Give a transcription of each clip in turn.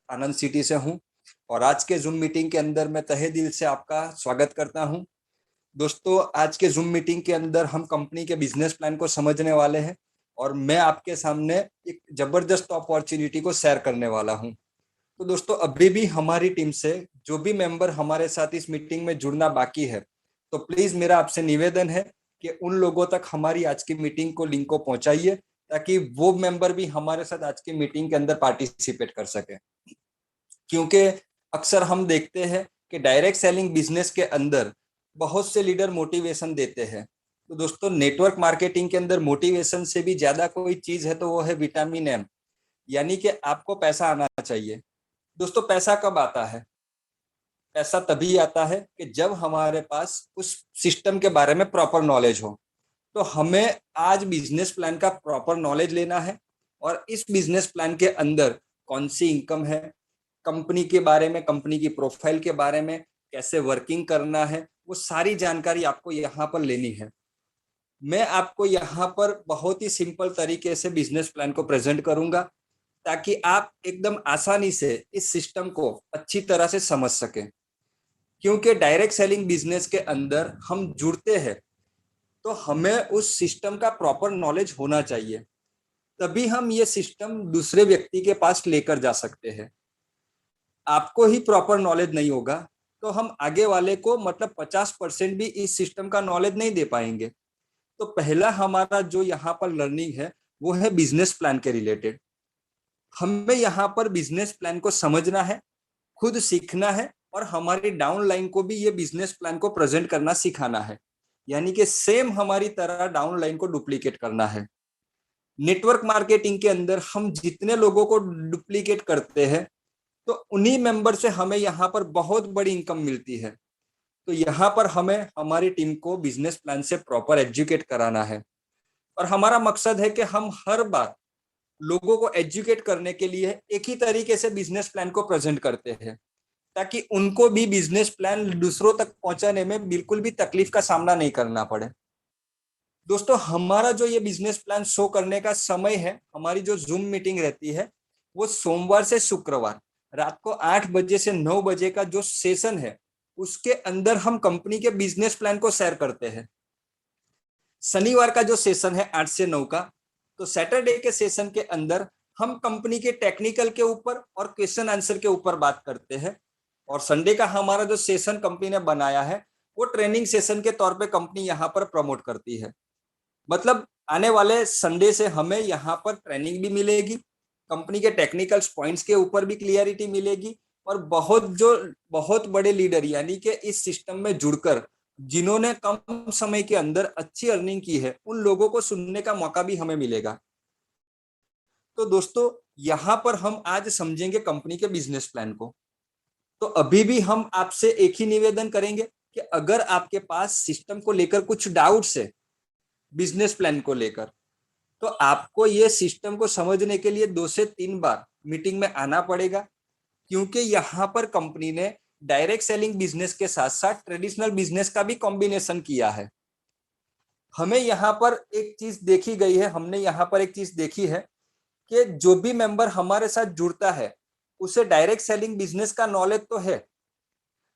आनंद city से हूं और आज के जूम मीटिंग के अंदर मैं तहे दिल से आपका स्वागत करता हूं। दोस्तों, आज के जूम मीटिंग के अंदर हम कंपनी के बिजनेस प्लान को समझने वाले हैं और मैं आपके सामने एक जबरदस्त अपॉर्चुनिटी को शेयर करने वाला हूं। तो दोस्तों, अभी भी हमारी टीम से जो भी मेंबर हमारे साथ इस मीटिंग में जुड़ना बाकी है, तो प्लीज मेरा आपसे निवेदन है कि उन लोगों तक हमारी आज की मीटिंग को लिंक को पहुंचाइए ताकि वो मेंबर भी हमारे साथ आज की मीटिंग के अंदर पार्टिसिपेट कर सके। क्योंकि अक्सर हम देखते हैं कि डायरेक्ट सेलिंग बिजनेस के अंदर बहुत से लीडर मोटिवेशन देते हैं। तो दोस्तों, नेटवर्क मार्केटिंग के अंदर मोटिवेशन से भी ज्यादा कोई चीज है तो वो है विटामिन एम, यानी कि आपको पैसा आना चाहिए। दोस्तों, पैसा कब आता है? पैसा तभी आता है कि जब हमारे पास उस सिस्टम के बारे में प्रॉपर नॉलेज हो। तो हमें आज बिजनेस प्लान का प्रॉपर नॉलेज लेना है और इस बिजनेस प्लान के अंदर कौन सी इनकम है, कंपनी के बारे में, कंपनी की प्रोफाइल के बारे में, कैसे वर्किंग करना है, वो सारी जानकारी आपको यहाँ पर लेनी है। मैं आपको यहाँ पर बहुत ही सिंपल तरीके से बिजनेस प्लान को प्रेजेंट करूंगा ताकि आप एकदम आसानी से इस सिस्टम को अच्छी तरह से समझ सकें। क्योंकि डायरेक्ट सेलिंग बिजनेस के अंदर हम जुड़ते हैं तो हमें उस सिस्टम का प्रॉपर नॉलेज होना चाहिए, तभी हम ये सिस्टम दूसरे व्यक्ति के पास लेकर जा सकते हैं। आपको ही प्रॉपर नॉलेज नहीं होगा तो हम आगे वाले को मतलब 50% भी इस सिस्टम का नॉलेज नहीं दे पाएंगे। तो पहला हमारा जो यहाँ पर लर्निंग है वो है बिजनेस प्लान के रिलेटेड। हमें यहाँ पर बिजनेस प्लान को समझना है, खुद सीखना है और हमारी डाउन लाइन को भी ये बिजनेस प्लान को प्रेजेंट करना सिखाना है, यानी कि सेम हमारी तरह डाउन लाइन को डुप्लीकेट करना है। नेटवर्क मार्केटिंग के अंदर हम जितने लोगों को डुप्लीकेट करते हैं तो उन्हीं मेंबर से हमें यहाँ पर बहुत बड़ी इनकम मिलती है। तो यहाँ पर हमें हमारी टीम को बिजनेस प्लान से प्रॉपर एजुकेट कराना है और हमारा मकसद है कि हम हर बार लोगों को एजुकेट करने के लिए एक ही तरीके से बिजनेस प्लान को प्रेजेंट करते हैं ताकि उनको भी बिजनेस प्लान दूसरों तक पहुंचाने में बिल्कुल भी तकलीफ का सामना नहीं करना पड़े। दोस्तों, हमारा जो ये बिजनेस प्लान शो करने का समय है, हमारी जो जूम मीटिंग रहती है वो सोमवार से शुक्रवार रात को 8 बजे से 9 बजे का जो सेशन है उसके अंदर हम कंपनी के बिजनेस प्लान को शेयर करते हैं। शनिवार का जो सेशन है 8 से 9 का, तो सैटरडे के सेशन के अंदर हम कंपनी के टेक्निकल के ऊपर और क्वेश्चन आंसर के ऊपर बात करते हैं। और संडे का हमारा जो सेशन कंपनी ने बनाया है वो ट्रेनिंग सेशन के तौर पे कंपनी यहाँ पर प्रमोट करती है। मतलब आने वाले संडे से हमें यहाँ पर ट्रेनिंग भी मिलेगी, कंपनी के टेक्निकल पॉइंट्स के ऊपर भी क्लियरिटी मिलेगी और बहुत बड़े लीडर यानी कि इस सिस्टम में जुड़कर जिन्होंने कम समय के अंदर अच्छी अर्निंग की है उन लोगों को सुनने का मौका भी हमें मिलेगा। तो दोस्तों, यहाँ पर हम आज समझेंगे कंपनी के बिजनेस प्लान को। तो अभी भी हम आपसे एक ही निवेदन करेंगे कि अगर आपके पास सिस्टम को लेकर कुछ डाउट्स है, बिजनेस प्लान को लेकर, तो आपको ये सिस्टम को समझने के लिए 2 से 3 बार मीटिंग में आना पड़ेगा। क्योंकि यहाँ पर कंपनी ने डायरेक्ट सेलिंग बिजनेस के साथ साथ ट्रेडिशनल बिजनेस का भी कॉम्बिनेशन किया है। हमें यहाँ पर एक चीज देखी गई है, हमने यहाँ पर एक चीज देखी है कि जो भी मेंबर हमारे साथ जुड़ता है उसे डायरेक्ट सेलिंग बिजनेस का नॉलेज तो है,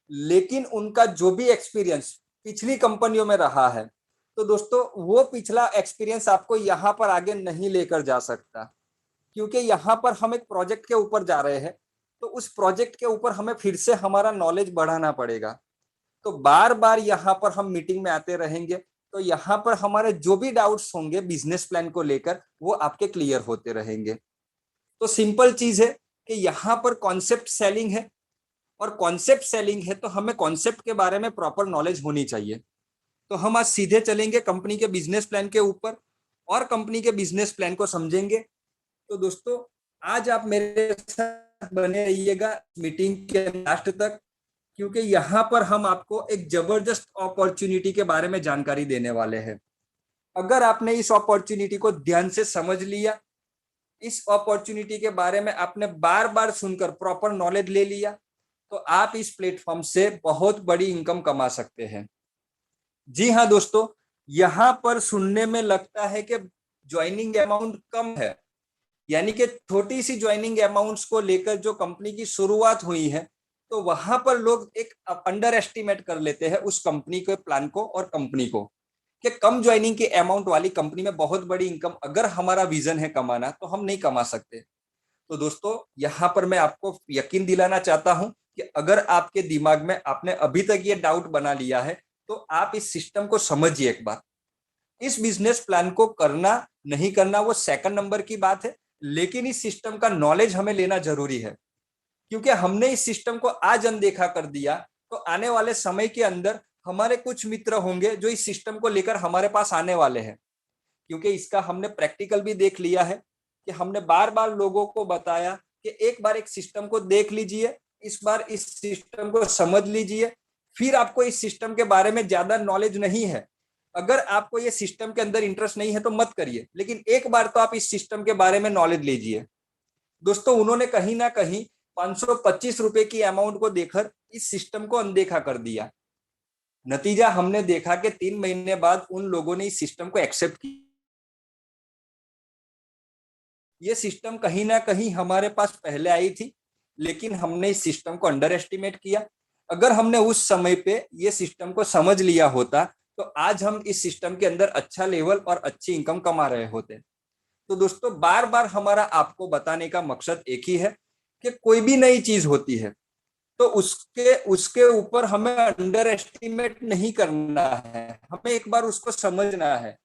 लेकिन उनका जो भी एक्सपीरियंस पिछली कंपनियों में रहा है, तो दोस्तों वो पिछला एक्सपीरियंस आपको यहाँ पर आगे नहीं लेकर जा सकता। क्योंकि यहाँ पर हम एक प्रोजेक्ट के ऊपर जा रहे हैं तो उस प्रोजेक्ट के ऊपर हमें फिर से हमारा नॉलेज बढ़ाना पड़ेगा। तो बार बार यहाँ पर हम मीटिंग में आते रहेंगे तो यहाँ पर हमारे जो भी डाउट्स होंगे बिजनेस प्लान को लेकर वो आपके क्लियर होते रहेंगे। तो सिंपल चीज है कि यहाँ पर कॉन्सेप्ट सेलिंग है और कॉन्सेप्ट सेलिंग है तो हमें कॉन्सेप्ट के बारे में प्रॉपर नॉलेज होनी चाहिए। तो हम आज सीधे चलेंगे कंपनी के बिजनेस प्लान के ऊपर और कंपनी के बिजनेस प्लान को समझेंगे। तो दोस्तों, आज आप मेरे साथ बने रहिएगा मीटिंग के लास्ट तक, क्योंकि यहाँ पर हम आपको एक जबरदस्त अपॉर्चुनिटी के बारे में जानकारी देने वाले हैं। अगर आपने इस अपॉर्चुनिटी को ध्यान से समझ लिया, इस अपॉर्चुनिटी के बारे में आपने बार बार सुनकर प्रॉपर नॉलेज ले लिया, तो आप इस प्लेटफॉर्म से बहुत बड़ी इनकम कमा सकते हैं। जी हाँ दोस्तों, यहाँ पर सुनने में लगता है कि ज्वाइनिंग अमाउंट कम है, यानी कि छोटी सी ज्वाइनिंग अमाउंट्स को लेकर जो कंपनी की शुरुआत हुई है, तो वहां पर लोग एक अंडर एस्टिमेट कर लेते हैं उस कंपनी के प्लान को और कंपनी को, कि कम ज्वाइनिंग के अमाउंट वाली कंपनी में बहुत बड़ी इनकम, अगर हमारा विजन है कमाना, तो हम नहीं कमा सकते। तो दोस्तों यहाँ पर मैं आपको यकीन दिलाना चाहता हूं कि अगर आपके दिमाग में आपने अभी तक ये डाउट बना लिया है, तो आप इस सिस्टम को समझिए एक बार। इस बिजनेस प्लान को करना नहीं करना वो सेकंड नंबर की बात है, लेकिन इस सिस्टम का नॉलेज हमें लेना जरूरी है, क्योंकि हमने इस सिस्टम को आज अनदेखा कर दिया तो आने वाले समय के अंदर हमारे कुछ मित्र होंगे जो इस सिस्टम को लेकर हमारे पास आने वाले हैं, क्योंकि इसका हमने प्रैक्टिकल भी देख लिया है कि हमने बार बार लोगों को बताया कि एक बार एक सिस्टम को देख लीजिए, इस बार इस सिस्टम को समझ लीजिए, फिर आपको इस सिस्टम के बारे में ज्यादा नॉलेज नहीं है, अगर आपको ये सिस्टम के अंदर इंटरेस्ट नहीं है तो मत करिए, लेकिन एक बार तो आप इस सिस्टम के बारे में नॉलेज लीजिए। दोस्तों उन्होंने कहीं ना कहीं 525 रुपए की अमाउंट को देखकर इस सिस्टम को अनदेखा कर दिया। नतीजा हमने देखा कि 3 महीने बाद उन लोगों ने इस सिस्टम को एक्सेप्ट किया। ये सिस्टम कहीं ना कहीं हमारे पास पहले आई थी, लेकिन हमने इस सिस्टम को अंडर एस्टिमेट किया। अगर हमने उस समय पे ये सिस्टम को समझ लिया होता, तो आज हम इस सिस्टम के अंदर अच्छा लेवल और अच्छी इनकम कमा रहे होते। तो दोस्तों बार बार हमारा आपको बताने का मकसद एक ही है कि कोई भी नई चीज होती है तो उसके उसके ऊपर हमें अंडर एस्टिमेट नहीं करना है, हमें एक बार उसको समझना है,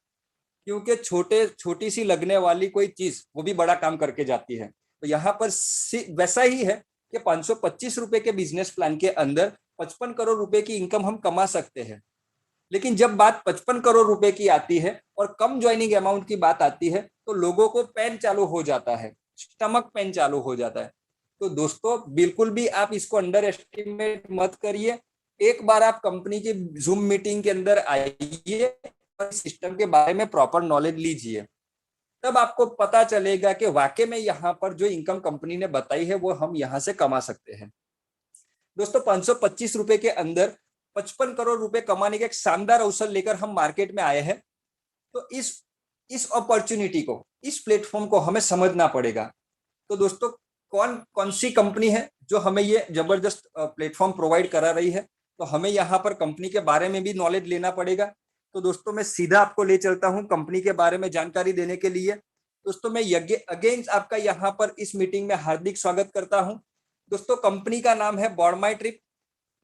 क्योंकि छोटी सी लगने वाली कोई चीज वो भी बड़ा काम करके जाती है। तो यहाँ पर वैसा ही है कि 525 रुपए के बिजनेस प्लान के अंदर 55 करोड़ रुपए की इनकम हम कमा सकते हैं, लेकिन जब बात 55 करोड़ रुपए की आती है और कम ज्वाइनिंग अमाउंट की बात आती है, तो लोगों को पेन चालू हो जाता है, स्टमक पेन चालू हो जाता है। तो दोस्तों बिल्कुल भी आप इसको अंडर एस्टिमेट मत करिए। एक बार आप कंपनी की जूम मीटिंग के अंदर आइए और सिस्टम के बारे में प्रॉपर नॉलेज लीजिए, तब आपको पता चलेगा कि वाकई में यहाँ पर जो इनकम कंपनी ने बताई है वो हम यहाँ से कमा सकते हैं। दोस्तों 525 रुपए के अंदर 55 करोड़ रुपए कमाने का एक शानदार अवसर लेकर हम मार्केट में आए हैं। तो इस अपॉर्चुनिटी को, इस प्लेटफॉर्म को हमें समझना पड़ेगा। तो दोस्तों कौन कौन सी कंपनी है जो हमें ये जबरदस्त प्लेटफॉर्म प्रोवाइड करा रही है, तो हमें यहाँ पर कंपनी के बारे में भी नॉलेज लेना पड़ेगा। तो दोस्तों मैं सीधा आपको ले चलता हूँ कंपनी के बारे में जानकारी देने के लिए। दोस्तों मैं अगेन आपका यहाँ पर इस मीटिंग में हार्दिक स्वागत करता हूँ। दोस्तों कंपनी का नाम है बॉर्डमाइट्रिप,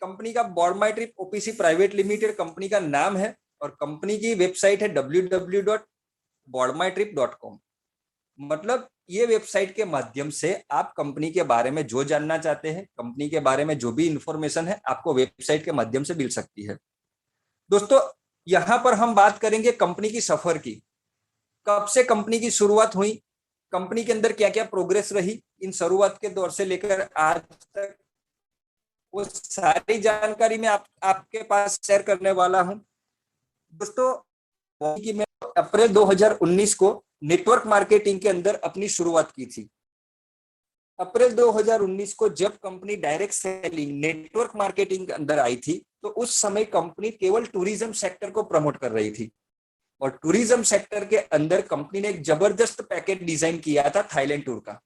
कंपनी का बॉर्डमाइट्रिप ओपीसी प्राइवेट लिमिटेड कंपनी का नाम है, और कंपनी की वेबसाइट है www.boardmytrip.com। मतलब ये वेबसाइट के माध्यम से आप कंपनी के बारे में जो जानना चाहते हैं, कंपनी के बारे में जो भी इंफॉर्मेशन है, आपको वेबसाइट के माध्यम से मिल सकती है। दोस्तों यहाँ पर हम बात करेंगे कंपनी की सफर की, कब से कंपनी की शुरुआत हुई, कंपनी के अंदर क्या क्या प्रोग्रेस रही इन शुरुआत के दौर से लेकर आज तक, वो सारी जानकारी मैं आपके पास शेयर करने वाला हूं। दोस्तों कि मैं अप्रैल 2019 को नेटवर्क मार्केटिंग के अंदर अपनी शुरुआत की थी। अप्रैल 2019 को जब company direct selling network marketing के अंदर आई थी, तो उस समय कंपनी केवल टूरिज्म सेक्टर को प्रमोट कर रही थी, और टूरिज्म सेक्टर के अंदर कंपनी ने एक जबरदस्त पैकेज डिजाइन किया था थाईलैंड टूर का।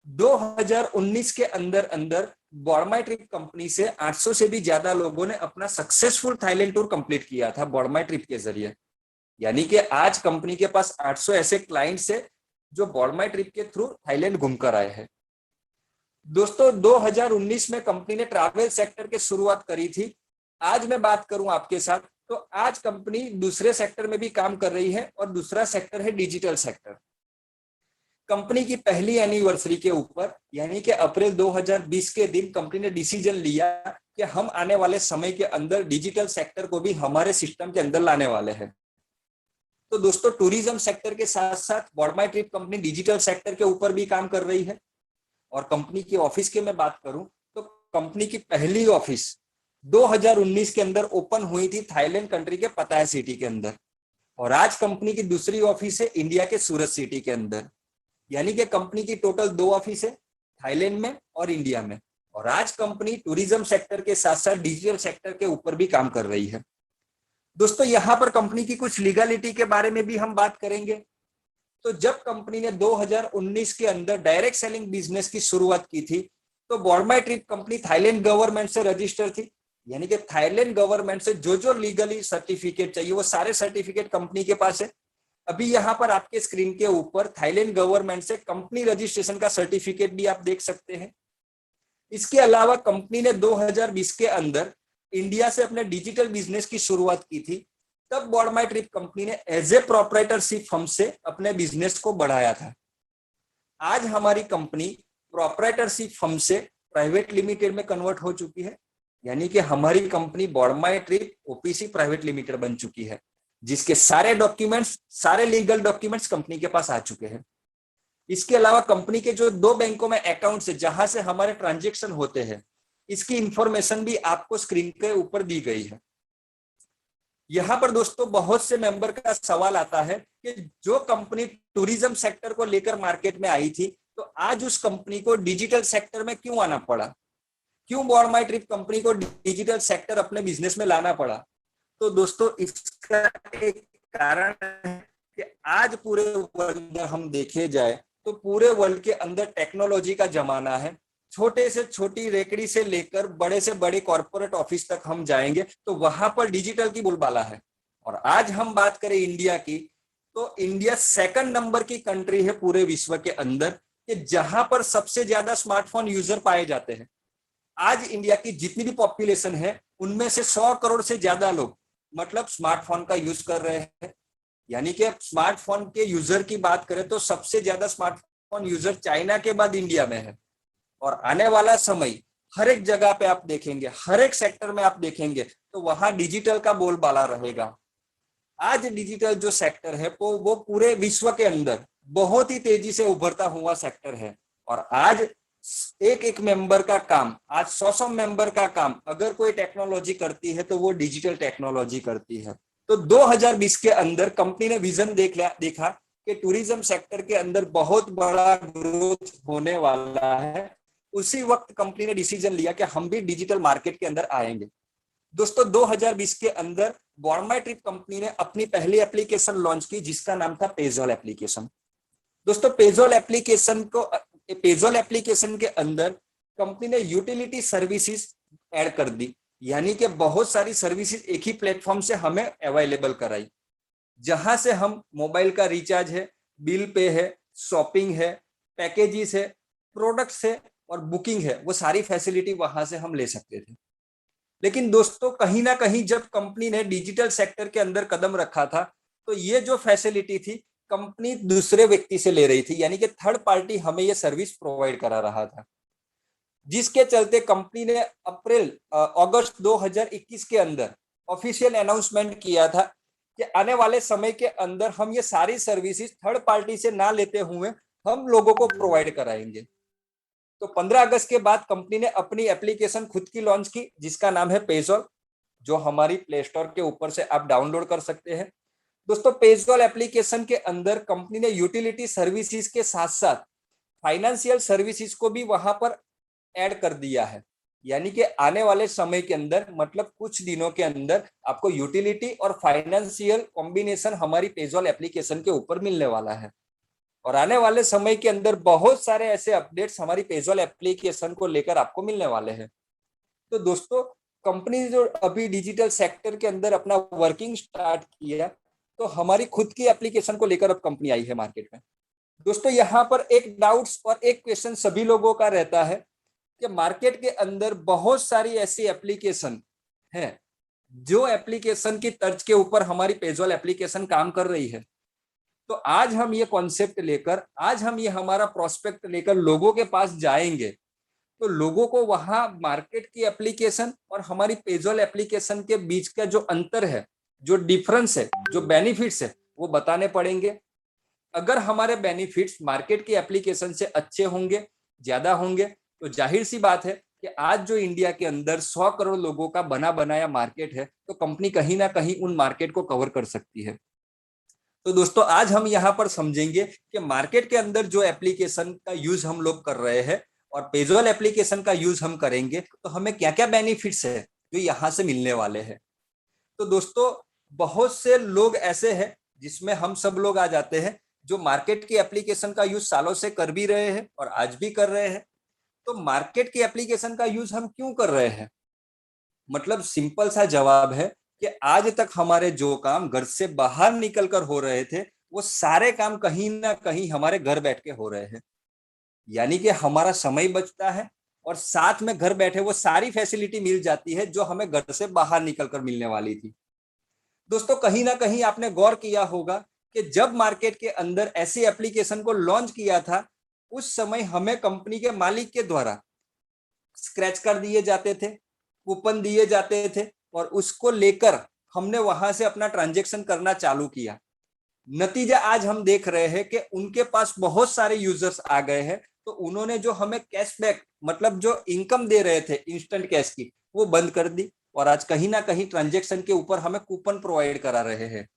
2019 के अंदर अंदर बॉर्डमाइट्रिप कंपनी से 800 से भी ज्यादा लोगों ने अपना सक्सेसफुल थाईलैंड टूर कंप्लीट किया था बॉर्डमाइट्रिप के जरिए। यानी कि आज कंपनी के पास 800 ऐसे क्लाइंट्स है जो बॉर्डमाइट्रिप के थ्रू थाईलैंड घूमकर आए हैं। दोस्तों 2019 में कंपनी ने ट्रैवल सेक्टर की शुरुआत करी थी। आज मैं बात करूं आपके साथ, तो आज कंपनी दूसरे सेक्टर में भी काम कर रही है, और दूसरा सेक्टर है डिजिटल सेक्टर। कंपनी की पहली एनिवर्सरी के ऊपर यानी कि अप्रैल 2020 के दिन कंपनी ने डिसीजन लिया कि हम आने वाले समय के अंदर डिजिटल सेक्टर को भी हमारे सिस्टम के अंदर लाने वाले हैं। तो दोस्तों टूरिज्म सेक्टर के साथ साथ बॉर्डमाइट्रिप कंपनी डिजिटल सेक्टर के ऊपर भी काम कर रही है। और कंपनी की ऑफिस की मैं बात करूं तो कंपनी की पहली ऑफिस 2019 के अंदर ओपन हुई थी थाईलैंड कंट्री के पताया सिटी के अंदर, और आज कंपनी की दूसरी ऑफिस है इंडिया के सूरत सिटी के अंदर। यानी कि कंपनी की टोटल 2 ऑफिस है, थाईलैंड में और इंडिया में। और आज कंपनी टूरिज्म सेक्टर के साथ साथ डिजिटल सेक्टर के ऊपर भी काम कर रही है। दोस्तों यहाँ पर कंपनी की कुछ लीगलिटी के बारे में भी हम बात करेंगे। तो जब कंपनी ने 2019 के अंदर डायरेक्ट सेलिंग बिजनेस की शुरुआत की थी, तो बॉर्माई ट्रिप कंपनी थाईलैंड गवर्नमेंट से रजिस्टर थी, यानी कि थाईलैंड गवर्नमेंट से जो जो लीगली सर्टिफिकेट चाहिए वो सारे सर्टिफिकेट कंपनी के पास है। अभी यहाँ पर आपके स्क्रीन के ऊपर थाईलैंड गवर्नमेंट से कंपनी रजिस्ट्रेशन का सर्टिफिकेट भी आप देख सकते हैं। इसके अलावा कंपनी ने 2020 के अंदर इंडिया से अपने डिजिटल बिजनेस की शुरुआत की थी। तब बॉर्माई ट्रिप कंपनी ने एज ए प्रोप्राइटरशिप फर्म से अपने बिजनेस को बढ़ाया था। आज हमारी कंपनी प्रोप्राइटरशिप फर्म से प्राइवेट लिमिटेड में कन्वर्ट हो चुकी है, यानी कि हमारी कंपनी बॉर्माई ट्रिप ओपीसी प्राइवेट लिमिटेड बन चुकी है, जिसके सारे डॉक्यूमेंट्स, सारे लीगल डॉक्यूमेंट्स कंपनी के पास आ चुके हैं। इसके अलावा कंपनी के जो 2 बैंकों में अकाउंट्स है जहां से हमारे ट्रांजैक्शन होते हैं, इसकी इंफॉर्मेशन भी आपको स्क्रीन के ऊपर दी गई है। यहाँ पर दोस्तों बहुत से मेंबर का सवाल आता है कि जो कंपनी टूरिज्म सेक्टर को लेकर मार्केट में आई थी, तो आज उस कंपनी को डिजिटल सेक्टर में क्यों आना पड़ा, क्यों बॉर्माई ट्रिप कंपनी को डिजिटल सेक्टर अपने बिजनेस में लाना पड़ा। तो दोस्तों इसका एक कारण है कि आज पूरे वर्ल्ड में हम देखे जाए तो पूरे वर्ल्ड के अंदर टेक्नोलॉजी का जमाना है। छोटे से छोटी रेकड़ी से लेकर बड़े से बड़े कॉर्पोरेट ऑफिस तक हम जाएंगे तो वहां पर डिजिटल की बोलबाला है। और आज हम बात करें इंडिया की, तो इंडिया 2nd नंबर की कंट्री है पूरे विश्व के अंदर कि जहां पर सबसे ज्यादा स्मार्टफोन यूजर पाए जाते हैं। आज इंडिया की जितनी भी पॉपुलेशन है उनमें से 100 करोड़ से ज्यादा लोग मतलब स्मार्टफोन का यूज कर रहे हैं। यानी कि स्मार्टफोन के यूजर की बात करें तो सबसे ज्यादा स्मार्टफोन यूजर चाइना के बाद इंडिया में है। और आने वाला समय हर एक जगह पे आप देखेंगे, हर एक सेक्टर में आप देखेंगे तो वहां डिजिटल का बोलबाला रहेगा। आज डिजिटल जो सेक्टर है वो पूरे विश्व के अंदर बहुत ही तेजी से उभरता हुआ सेक्टर है। और आज एक एक मेंबर का काम, आज 100 मेंबर का काम अगर कोई टेक्नोलॉजी करती है तो वो डिजिटल टेक्नोलॉजी करती है। तो 2020 के अंदर कंपनी ने विजन देखा कि टूरिज्म सेक्टर के अंदर बहुत बड़ा ग्रोथ होने वाला है। उसी वक्त कंपनी ने डिसीजन लिया कि हम भी डिजिटल मार्केट के अंदर आएंगे। दोस्तों 2020 के अंदर बॉर्माई ट्रिप कंपनी ने अपनी पहली एप्लीकेशन लॉन्च की जिसका नाम था पेजॉल एप्लीकेशन। दोस्तों पेजॉल एप्लीकेशन के अंदर कंपनी ने यूटिलिटी सर्विसेज ऐड कर दी, यानी कि बहुत सारी सर्विसेज एक ही प्लेटफॉर्म से हमें अवेलेबल कराई, जहां से हम मोबाइल का रिचार्ज है, बिल पे है, शॉपिंग है, पैकेजेस है, प्रोडक्ट्स है और बुकिंग है, वो सारी फैसिलिटी वहां से हम ले सकते थे। लेकिन दोस्तों कहीं ना कहीं जब कंपनी ने डिजिटल सेक्टर के अंदर कदम रखा था तो ये जो फैसिलिटी थी कंपनी दूसरे व्यक्ति से ले रही थी, यानी कि थर्ड पार्टी हमें ये सर्विस प्रोवाइड करा रहा था, जिसके चलते कंपनी ने अगस्त 2021 के अंदर ऑफिशियल अनाउंसमेंट किया था कि आने वाले समय के अंदर हम ये सारी सर्विसेज थर्ड पार्टी से ना लेते हुए हम लोगों को प्रोवाइड कराएंगे। तो 15 अगस्त के बाद कंपनी ने अपनी एप्लीकेशन खुद की लॉन्च की जिसका नाम है पेजॉल, जो हमारी प्ले स्टोर के ऊपर से आप डाउनलोड कर सकते हैं। दोस्तों पेजॉल एप्लीकेशन के अंदर कंपनी ने यूटिलिटी सर्विसेज के साथ साथ फाइनेंशियल सर्विसेज को भी वहां पर ऐड कर दिया है, यानी कि आने वाले समय के अंदर मतलब कुछ दिनों के अंदर आपको यूटिलिटी और फाइनेंशियल कॉम्बिनेशन हमारी पेजॉल एप्लीकेशन के ऊपर मिलने वाला है। और आने वाले समय के अंदर बहुत सारे ऐसे अपडेट्स हमारी पेजॉल एप्लीकेशन को लेकर आपको मिलने वाले हैं। तो दोस्तों कंपनी जो अभी डिजिटल सेक्टर के अंदर अपना वर्किंग स्टार्ट किया तो हमारी खुद की एप्लीकेशन को लेकर अब कंपनी आई है मार्केट में। दोस्तों यहाँ पर एक डाउट्स और एक क्वेश्चन सभी लोगों का रहता है कि मार्केट के अंदर बहुत सारी ऐसी एप्लीकेशन है जो एप्लीकेशन की तर्ज के ऊपर हमारी पेजॉल एप्लीकेशन काम कर रही है। तो आज हम ये कॉन्सेप्ट लेकर, आज हम ये हमारा प्रोस्पेक्ट लेकर लोगों के पास जाएंगे तो लोगों को वहां मार्केट की एप्लीकेशन और हमारी पेजॉल एप्लीकेशन के बीच का जो अंतर है, जो डिफरेंस है, जो बेनिफिट्स है वो बताने पड़ेंगे। अगर हमारे बेनिफिट्स मार्केट की एप्लीकेशन से अच्छे होंगे, ज्यादा होंगे, तो जाहिर सी बात है कि आज जो इंडिया के अंदर 100 करोड़ लोगों का बना बनाया मार्केट है तो कंपनी कहीं ना कहीं उन मार्केट को कवर कर सकती है। तो दोस्तों आज हम यहाँ पर समझेंगे कि मार्केट के अंदर जो एप्लीकेशन का यूज हम लोग कर रहे हैं और पेजॉल एप्लीकेशन का यूज हम करेंगे तो हमें क्या क्या बेनिफिट्स है जो यहाँ से मिलने वाले हैं। तो दोस्तों बहुत से लोग ऐसे हैं जिसमें हम सब लोग आ जाते हैं जो मार्केट की एप्लीकेशन का यूज सालों से कर भी रहे हैं और आज भी कर रहे हैं। तो मार्केट की एप्लीकेशन का यूज हम क्यों कर रहे हैं? मतलब सिंपल सा जवाब है कि आज तक हमारे जो काम घर से बाहर निकलकर हो रहे थे, वो सारे काम कहीं ना कहीं हमारे घर बैठ के हो रहे हैं। यानी कि हमारा समय बचता है और साथ में घर बैठे वो सारी फैसिलिटी मिल जाती है जो हमें घर से बाहर निकलकर मिलने वाली थी। दोस्तों, कहीं ना कहीं आपने गौर किया होगा कि जब मार्केट के अंदर ऐसी एप्लीकेशन को लॉन्च किया था, उस समय हमें कंपनी के मालिक के द्वारा स्क्रैच कार्ड दिए जाते थे, कूपन दिए जाते थे और उसको लेकर हमने वहां से अपना ट्रांजेक्शन करना चालू किया। नतीजा आज हम देख रहे हैं कि उनके पास बहुत सारे यूजर्स आ गए हैं, तो उन्होंने जो हमें कैशबैक मतलब जो इनकम दे रहे थे इंस्टेंट कैश की, वो बंद कर दी और आज कहीं ना कहीं ट्रांजेक्शन के ऊपर हमें कूपन प्रोवाइड करा रहे हैं।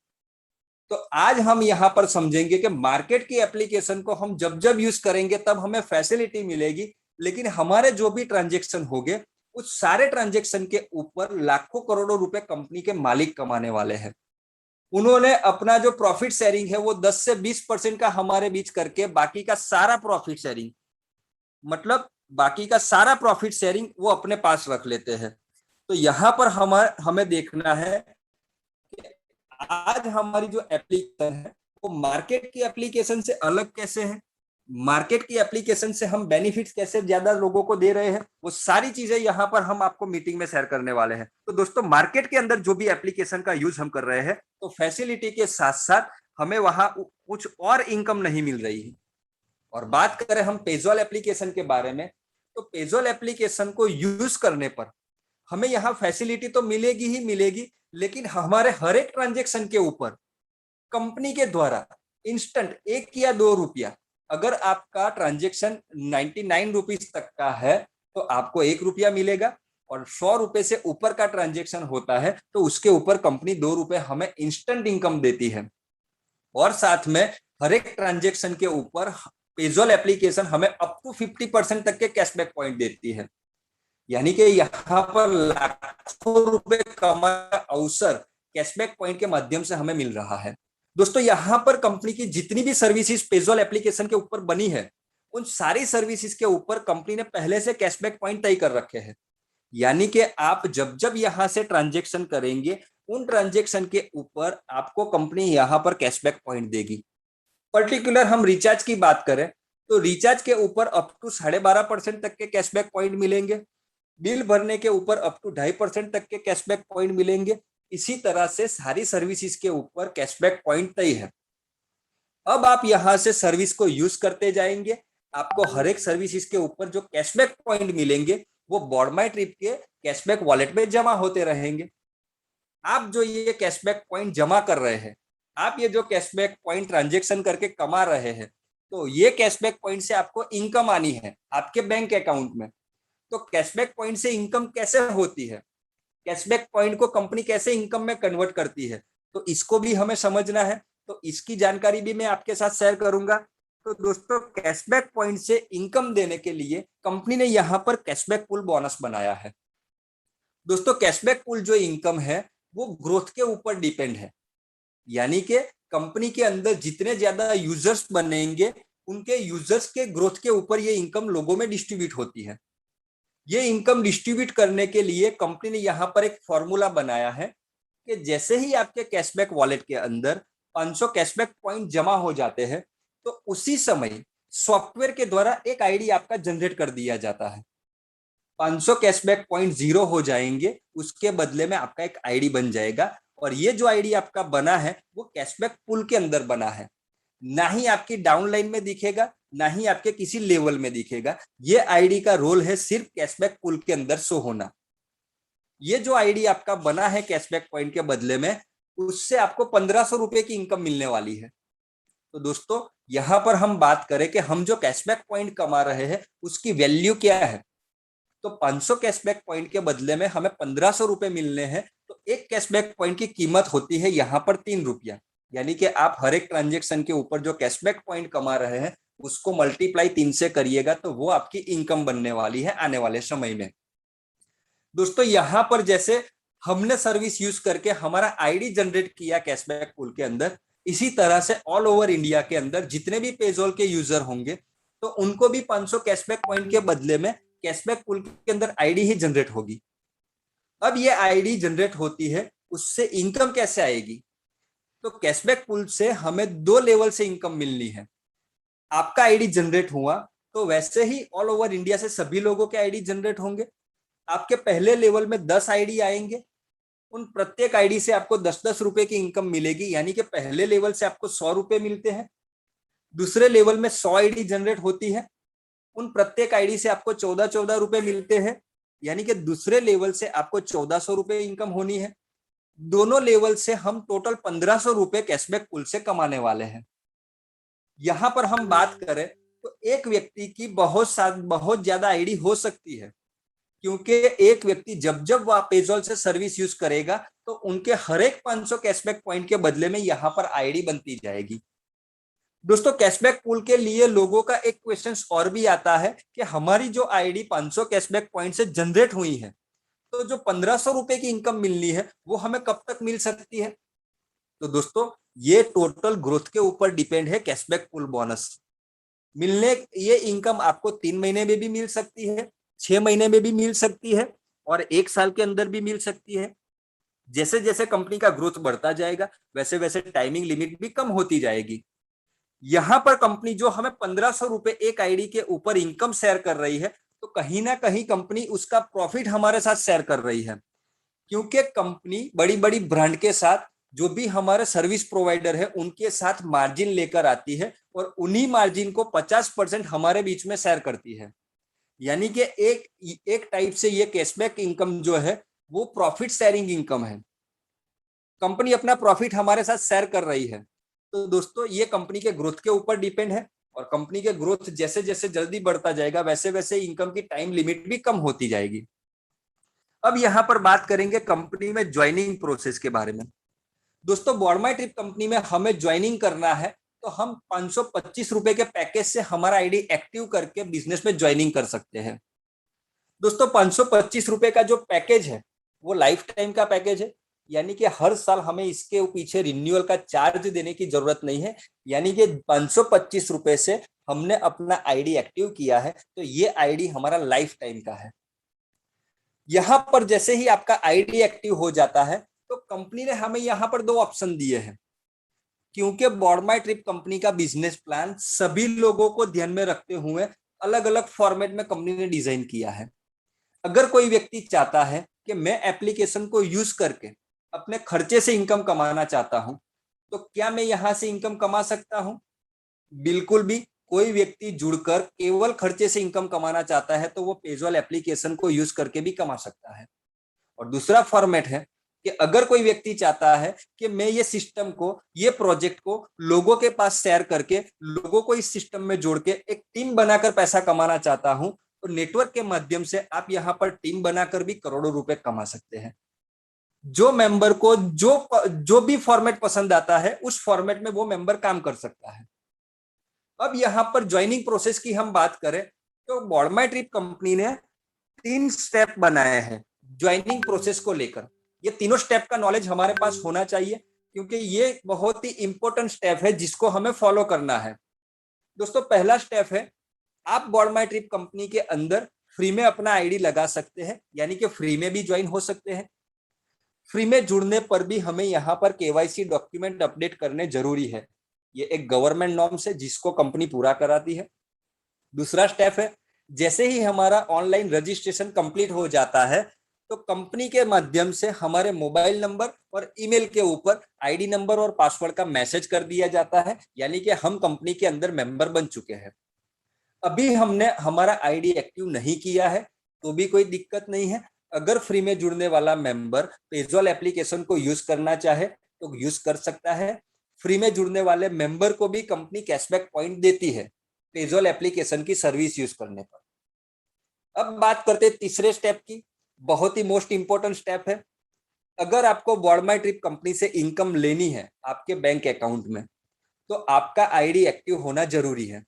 तो आज हम यहाँ पर समझेंगे कि मार्केट की एप्लीकेशन को हम जब जब यूज करेंगे तब हमें फैसिलिटी मिलेगी, लेकिन हमारे जो भी ट्रांजेक्शन होंगे उस सारे ट्रांजेक्शन के ऊपर लाखों करोड़ों रुपए कंपनी के मालिक कमाने वाले हैं। उन्होंने अपना जो प्रॉफिट शेयरिंग है वो 10 से 20% का हमारे बीच करके बाकी का सारा प्रॉफिट शेयरिंग मतलब बाकी का सारा प्रॉफिट शेयरिंग वो अपने पास रख लेते हैं। तो यहाँ पर हमें देखना है कि आज हमारी जो एप्लीकेशन है वो मार्केट की एप्लीकेशन से अलग कैसे है, मार्केट की एप्लीकेशन से हम बेनिफिट्स कैसे ज्यादा लोगों को दे रहे हैं, वो सारी चीजें यहाँ पर हम आपको मीटिंग में शेयर करने वाले हैं। तो दोस्तों, मार्केट के अंदर जो भी एप्लीकेशन का यूज हम कर रहे हैं, तो फैसिलिटी के साथ साथ हमें वहां कुछ और इनकम नहीं मिल रही है। और बात करें हम पेजॉल एप्लीकेशन के बारे में, तो पेजॉल एप्लीकेशन को यूज करने पर हमें यहाँ फैसिलिटी तो मिलेगी ही मिलेगी, लेकिन हमारे हर एक ट्रांजेक्शन के ऊपर कंपनी के द्वारा इंस्टेंट 1 या 2 रुपया, अगर आपका ट्रांजेक्शन 99 रुपीज तक का है तो आपको 1 रुपया मिलेगा, और 100 रुपए से ऊपर का ट्रांजेक्शन होता है तो उसके ऊपर कंपनी 2 रुपए हमें इंस्टेंट इनकम देती है। और साथ में हर एक ट्रांजेक्शन के ऊपर पेजॉल एप्लीकेशन हमें अप टू 50% तक के कैशबैक पॉइंट देती है। यानी कि यहाँ पर लाखों रुपए कमाने का अवसर कैशबैक पॉइंट के माध्यम से हमें मिल रहा है। दोस्तों, यहाँ पर कंपनी की जितनी भी सर्विसेज पेजॉल एप्लीकेशन के ऊपर बनी है, उन सारी सर्विसेज के ऊपर कंपनी ने पहले से कैशबैक पॉइंट तय कर रखे हैं। यानी कि आप जब जब यहां से ट्रांजेक्शन करेंगे, उन ट्रांजेक्शन के ऊपर आपको कंपनी यहां पर कैशबैक पॉइंट देगी। पर्टिकुलर हम रिचार्ज की बात करें तो रिचार्ज के ऊपर अप टू 12.5% तक के कैशबैक पॉइंट मिलेंगे, बिल भरने के ऊपर अप टू 2.5% तक के कैशबैक पॉइंट मिलेंगे। इसी तरह से सारी सर्विसेज के ऊपर कैशबैक पॉइंट तय है। अब आप यहां से सर्विस को यूज करते जाएंगे, आपको हर एक सर्विसेज के ऊपर जो कैशबैक पॉइंट मिलेंगे वो बॉर्ड माई ट्रिप के कैशबैक वॉलेट में जमा होते रहेंगे। आप जो ये कैशबैक पॉइंट जमा कर रहे हैं, आप ये जो कैशबैक पॉइंट ट्रांजेक्शन करके कमा रहे हैं, तो ये कैशबैक पॉइंट से आपको इनकम आनी है आपके बैंक अकाउंट में। तो कैशबैक पॉइंट से इनकम कैसे होती है, कैशबैक पॉइंट को कंपनी कैसे इनकम में कन्वर्ट करती है, तो इसको भी हमें समझना है। तो इसकी जानकारी भी मैं आपके साथ शेयर करूंगा। तो दोस्तों, कैशबैक पॉइंट से इनकम देने के लिए कंपनी ने यहाँ पर कैशबैक पूल बोनस बनाया है। दोस्तों, कैशबैक पूल जो इनकम है वो ग्रोथ के ऊपर डिपेंड है। यानी कि कंपनी के अंदर जितने ज्यादा यूजर्स बनेंगे, उनके यूजर्स के ग्रोथ के ऊपर ये इनकम लोगों में डिस्ट्रीब्यूट होती है। ये इनकम डिस्ट्रीब्यूट करने के लिए कंपनी ने यहाँ पर एक फॉर्मूला बनाया है कि जैसे ही आपके कैशबैक वॉलेट के अंदर 500 कैशबैक पॉइंट जमा हो जाते हैं, तो उसी समय सॉफ्टवेयर के द्वारा एक आईडी आपका जनरेट कर दिया जाता है। 500 कैशबैक पॉइंट जीरो हो जाएंगे, उसके बदले में आपका एक आईडी बन जाएगा, और ये जो आईडी आपका बना है वो कैशबैक पूल के अंदर बना है। ना ही आपकी डाउनलाइन में दिखेगा, ना ही आपके किसी लेवल में दिखेगा। ये आईडी का रोल है सिर्फ कैशबैक पूल के अंदर शो होना। ये जो आईडी आपका बना है कैशबैक पॉइंट के बदले में, उससे आपको 1500 रुपए की इनकम मिलने वाली है। तो दोस्तों, यहां पर हम बात करें कि हम जो कैशबैक पॉइंट कमा रहे हैं उसकी वैल्यू क्या है, तो 500 कैशबैक पॉइंट के बदले में हमें 1500 रुपए मिलने हैं। तो एक कैशबैक पॉइंट की कीमत होती है यहाँ पर 3 रुपया। यानी कि आप हर एक ट्रांजेक्शन के ऊपर जो कैशबैक पॉइंट कमा रहे हैं उसको मल्टीप्लाई 3 से करिएगा, तो वो आपकी इनकम बनने वाली है आने वाले समय में। दोस्तों, यहाँ पर जैसे हमने सर्विस यूज करके हमारा आईडी जनरेट किया कैशबैक पूल के अंदर, इसी तरह से ऑल ओवर इंडिया के अंदर जितने भी पेजॉल के यूजर होंगे तो उनको भी 500 कैशबैक पॉइंट के बदले में कैशबैक पूल के अंदर आईडी ही जनरेट होगी। अब ये आईडी जनरेट होती है, उससे इनकम कैसे आएगी? तो कैशबैक पूल से हमें 2 लेवल से इनकम मिलनी है। आपका आईडी जनरेट हुआ तो वैसे ही ऑल ओवर इंडिया से सभी लोगों के आईडी जनरेट होंगे। आपके पहले लेवल में 10 आईडी आएंगे, उन प्रत्येक आईडी से आपको 10-10 रुपए की इनकम मिलेगी, यानी कि पहले लेवल से आपको 100 रुपए मिलते हैं। दूसरे लेवल में 100 आईडी जनरेट होती है, उन प्रत्येक आईडी से आपको 14-14 रुपए मिलते हैं, यानी कि दूसरे लेवल से आपको 1400 रुपए इनकम होनी है। दोनों लेवल से हम टोटल 1500 रुपए कैशबैक पूल से कमाने वाले हैं। यहां पर हम बात करें तो एक व्यक्ति की बहुत ज्यादा आईडी हो सकती है, क्योंकि एक व्यक्ति जब जब वह पेजॉल से सर्विस यूज करेगा तो उनके हर एक 500 कैशबैक पॉइंट के बदले में यहाँ पर आईडी बनती जाएगी। दोस्तों, कैशबैक पूल के लिए लोगों का एक क्वेश्चन और भी आता है कि हमारी जो आईडी 500 कैशबैक पॉइंट से जनरेट हुई है, तो जो 1500 रुपए की इनकम मिलनी है वो हमें कब तक मिल सकती है? तो दोस्तों, ये टोटल ग्रोथ के ऊपर डिपेंड है। कैशबैक पूल बोनस मिलने, ये इनकम आपको 3 महीने में भी मिल सकती है, 6 महीने में भी मिल सकती है और 1 साल के अंदर भी मिल सकती है। जैसे जैसे कंपनी का ग्रोथ बढ़ता जाएगा वैसे वैसे टाइमिंग लिमिट भी कम होती जाएगी। यहाँ पर कंपनी जो हमें 1500 रुपए एक आईडी के ऊपर इनकम शेयर कर रही है, तो कहीं ना कहीं कंपनी उसका प्रॉफिट हमारे साथ शेयर कर रही है, क्योंकि कंपनी बड़ी बड़ी ब्रांड के साथ जो भी हमारे सर्विस प्रोवाइडर है उनके साथ मार्जिन लेकर आती है और उन्हीं मार्जिन को 50% हमारे बीच में शेयर करती है। यानी कि एक टाइप से ये कैशबैक इनकम जो है वो प्रॉफिट शेयरिंग इनकम है। कंपनी अपना प्रॉफिट हमारे साथ शेयर कर रही है। तो दोस्तों, ये कंपनी के ग्रोथ के ऊपर डिपेंड है और कंपनी के ग्रोथ जैसे जैसे जल्दी बढ़ता जाएगा वैसे वैसे इनकम की टाइम लिमिट भी कम होती जाएगी। अब यहाँ पर बात करेंगे कंपनी में ज्वाइनिंग प्रोसेस के बारे में। दोस्तों, बॉडमाई कंपनी में हमें ज्वाइनिंग करना है तो हम 525 रुपए के पैकेज से हमारा आईडी एक्टिव करके बिजनेस में ज्वाइनिंग कर सकते हैं। दोस्तों, 525 रुपए का जो पैकेज है वो लाइफ टाइम का पैकेज है, यानी कि हर साल हमें इसके पीछे रिन्यूअल का चार्ज देने की जरूरत नहीं है। यानी कि 525 रुपए से हमने अपना आईडी एक्टिव किया है तो ये आईडी हमारा लाइफ टाइम का है। यहां पर जैसे ही आपका आईडी एक्टिव हो जाता है तो कंपनी ने हमें यहाँ पर 2 ऑप्शन दिए हैं, क्योंकि बॉडमाई ट्रिप कंपनी का बिजनेस प्लान सभी लोगों को ध्यान में रखते हुए अलग अलग फॉर्मेट में कंपनी ने डिजाइन किया है। अगर कोई व्यक्ति चाहता है कि मैं एप्लीकेशन को यूज करके अपने खर्चे से इनकम कमाना चाहता हूं, तो क्या मैं यहां से इनकम कमा सकता हूं? बिल्कुल भी। कोई व्यक्ति जुड़कर केवल खर्चे से इनकम कमाना चाहता है तो वो पेजॉल एप्लीकेशन को यूज करके भी कमा सकता है। और दूसरा फॉर्मेट है कि अगर कोई व्यक्ति चाहता है कि मैं ये सिस्टम को, ये प्रोजेक्ट को लोगों के पास शेयर करके लोगों को इस सिस्टम में जोड़ के एक टीम बनाकर पैसा कमाना चाहता हूं, तो नेटवर्क के माध्यम से आप यहाँ पर टीम बनाकर भी करोड़ों रुपए कमा सकते हैं। जो मेंबर को जो भी फॉर्मेट पसंद आता है उस फॉर्मेट में वो मेंबर काम कर सकता है। अब यहाँ पर ज्वाइनिंग प्रोसेस की हम बात करें तो बॉडमाई ट्रिप कंपनी ने 3 स्टेप बनाए हैं ज्वाइनिंग प्रोसेस को लेकर। ये तीनों स्टेप का नॉलेज हमारे पास होना चाहिए, क्योंकि ये बहुत ही इंपॉर्टेंट स्टेप है जिसको हमें फॉलो करना है। दोस्तों, पहला स्टेप है, आप बॉडमाई ट्रिप कंपनी के अंदर फ्री में अपना आईडी लगा सकते हैं, यानी कि फ्री में भी ज्वाइन हो सकते हैं। फ्री में जुड़ने पर भी हमें यहाँ पर केवाईसी डॉक्यूमेंट अपडेट करने जरूरी है। ये एक गवर्नमेंट नॉर्म्स है जिसको कंपनी पूरा कराती है। दूसरा स्टेप है, जैसे ही हमारा ऑनलाइन रजिस्ट्रेशन कंप्लीट हो जाता है तो कंपनी के माध्यम से हमारे मोबाइल नंबर और ईमेल के ऊपर आईडी नंबर और पासवर्ड का मैसेज कर दिया जाता है, यानी कि हम कंपनी के अंदर मेंबर बन चुके हैं। अभी हमने हमारा आईडी एक्टिव नहीं किया है तो भी कोई दिक्कत नहीं है। अगर फ्री में जुड़ने वाला मेंबर पेजॉल एप्लीकेशन को यूज करना चाहे तो यूज कर सकता है। फ्री में जुड़ने वाले मेंबर को भी कंपनी कैशबैक पॉइंट देती है पेजॉल एप्लीकेशन की सर्विस यूज करने पर। अब बात करते हैं तीसरे स्टेप की। बहुत ही मोस्ट इंपॉर्टेंट स्टेप है। अगर आपको बॉडमाई ट्रिप कंपनी से इनकम लेनी है आपके बैंक अकाउंट में, तो आपका आईडी एक्टिव होना जरूरी है।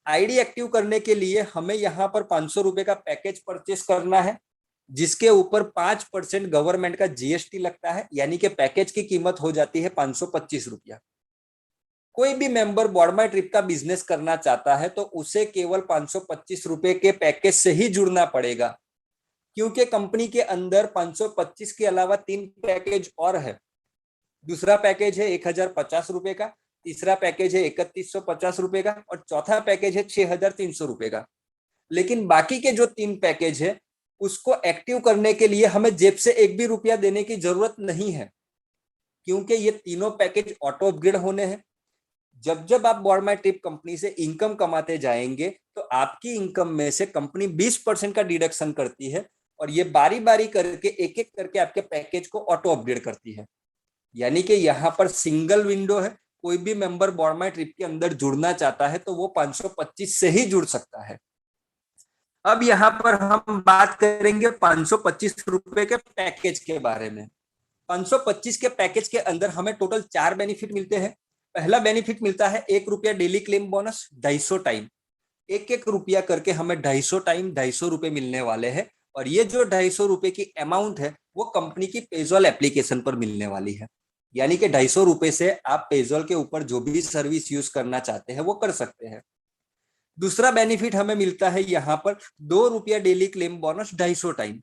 आईडी एक्टिव करने के लिए हमें यहाँ पर 500 रुपए का पैकेज परचेस करना है, जिसके ऊपर 5% गवर्नमेंट का जीएसटी लगता है, यानी कि पैकेज की कीमत हो जाती है 525 रुपया। कोई भी मेंबर बॉर्ड माई ट्रिप का बिजनेस करना चाहता है तो उसे केवल 525 रुपए के पैकेज से ही जुड़ना पड़ेगा, क्योंकि कंपनी के अंदर 525 के अलावा 3 पैकेज और है। दूसरा पैकेज है 1050 रुपए का, तीसरा पैकेज है 3150 रुपए का और चौथा पैकेज है 6300 रुपए का। लेकिन बाकी के जो 3 पैकेज है उसको एक्टिव करने के लिए हमें जेब से एक भी रुपया देने की जरूरत नहीं है, क्योंकि ये तीनों पैकेज ऑटो अपग्रेड होने हैं। जब जब आप बॉर्ड माई ट्रिप कंपनी से इनकम कमाते जाएंगे तो आपकी इनकम में से कंपनी 20% का डिडक्शन करती है और ये बारी बारी करके एक एक करके आपके पैकेज को ऑटो अपग्रेड करती है। यानी कि यहाँ पर सिंगल विंडो है, कोई भी मेंबर बॉर्ड माई ट्रिप के अंदर जुड़ना चाहता है तो वो 525 से ही जुड़ सकता है। अब यहाँ पर हम बात करेंगे 525 रुपए के पैकेज के बारे में। 525 के पैकेज के अंदर हमें टोटल 4 बेनिफिट मिलते हैं। पहला बेनिफिट मिलता है 1 रुपया डेली क्लेम बोनस 250 टाइम। एक एक रुपया करके हमें 250 टाइम 250 रुपए मिलने वाले हैं और ये जो 250 रुपए की अमाउंट है वो कंपनी की पेजॉल एप्लीकेशन पर मिलने वाली है। यानी कि 250 रुपए से आप पेजॉल के ऊपर जो भी सर्विस यूज करना चाहते हैं वो कर सकते हैं। दूसरा बेनिफिट हमें मिलता है यहाँ पर 2 रुपया डेली क्लेम बोनस 250 टाइम।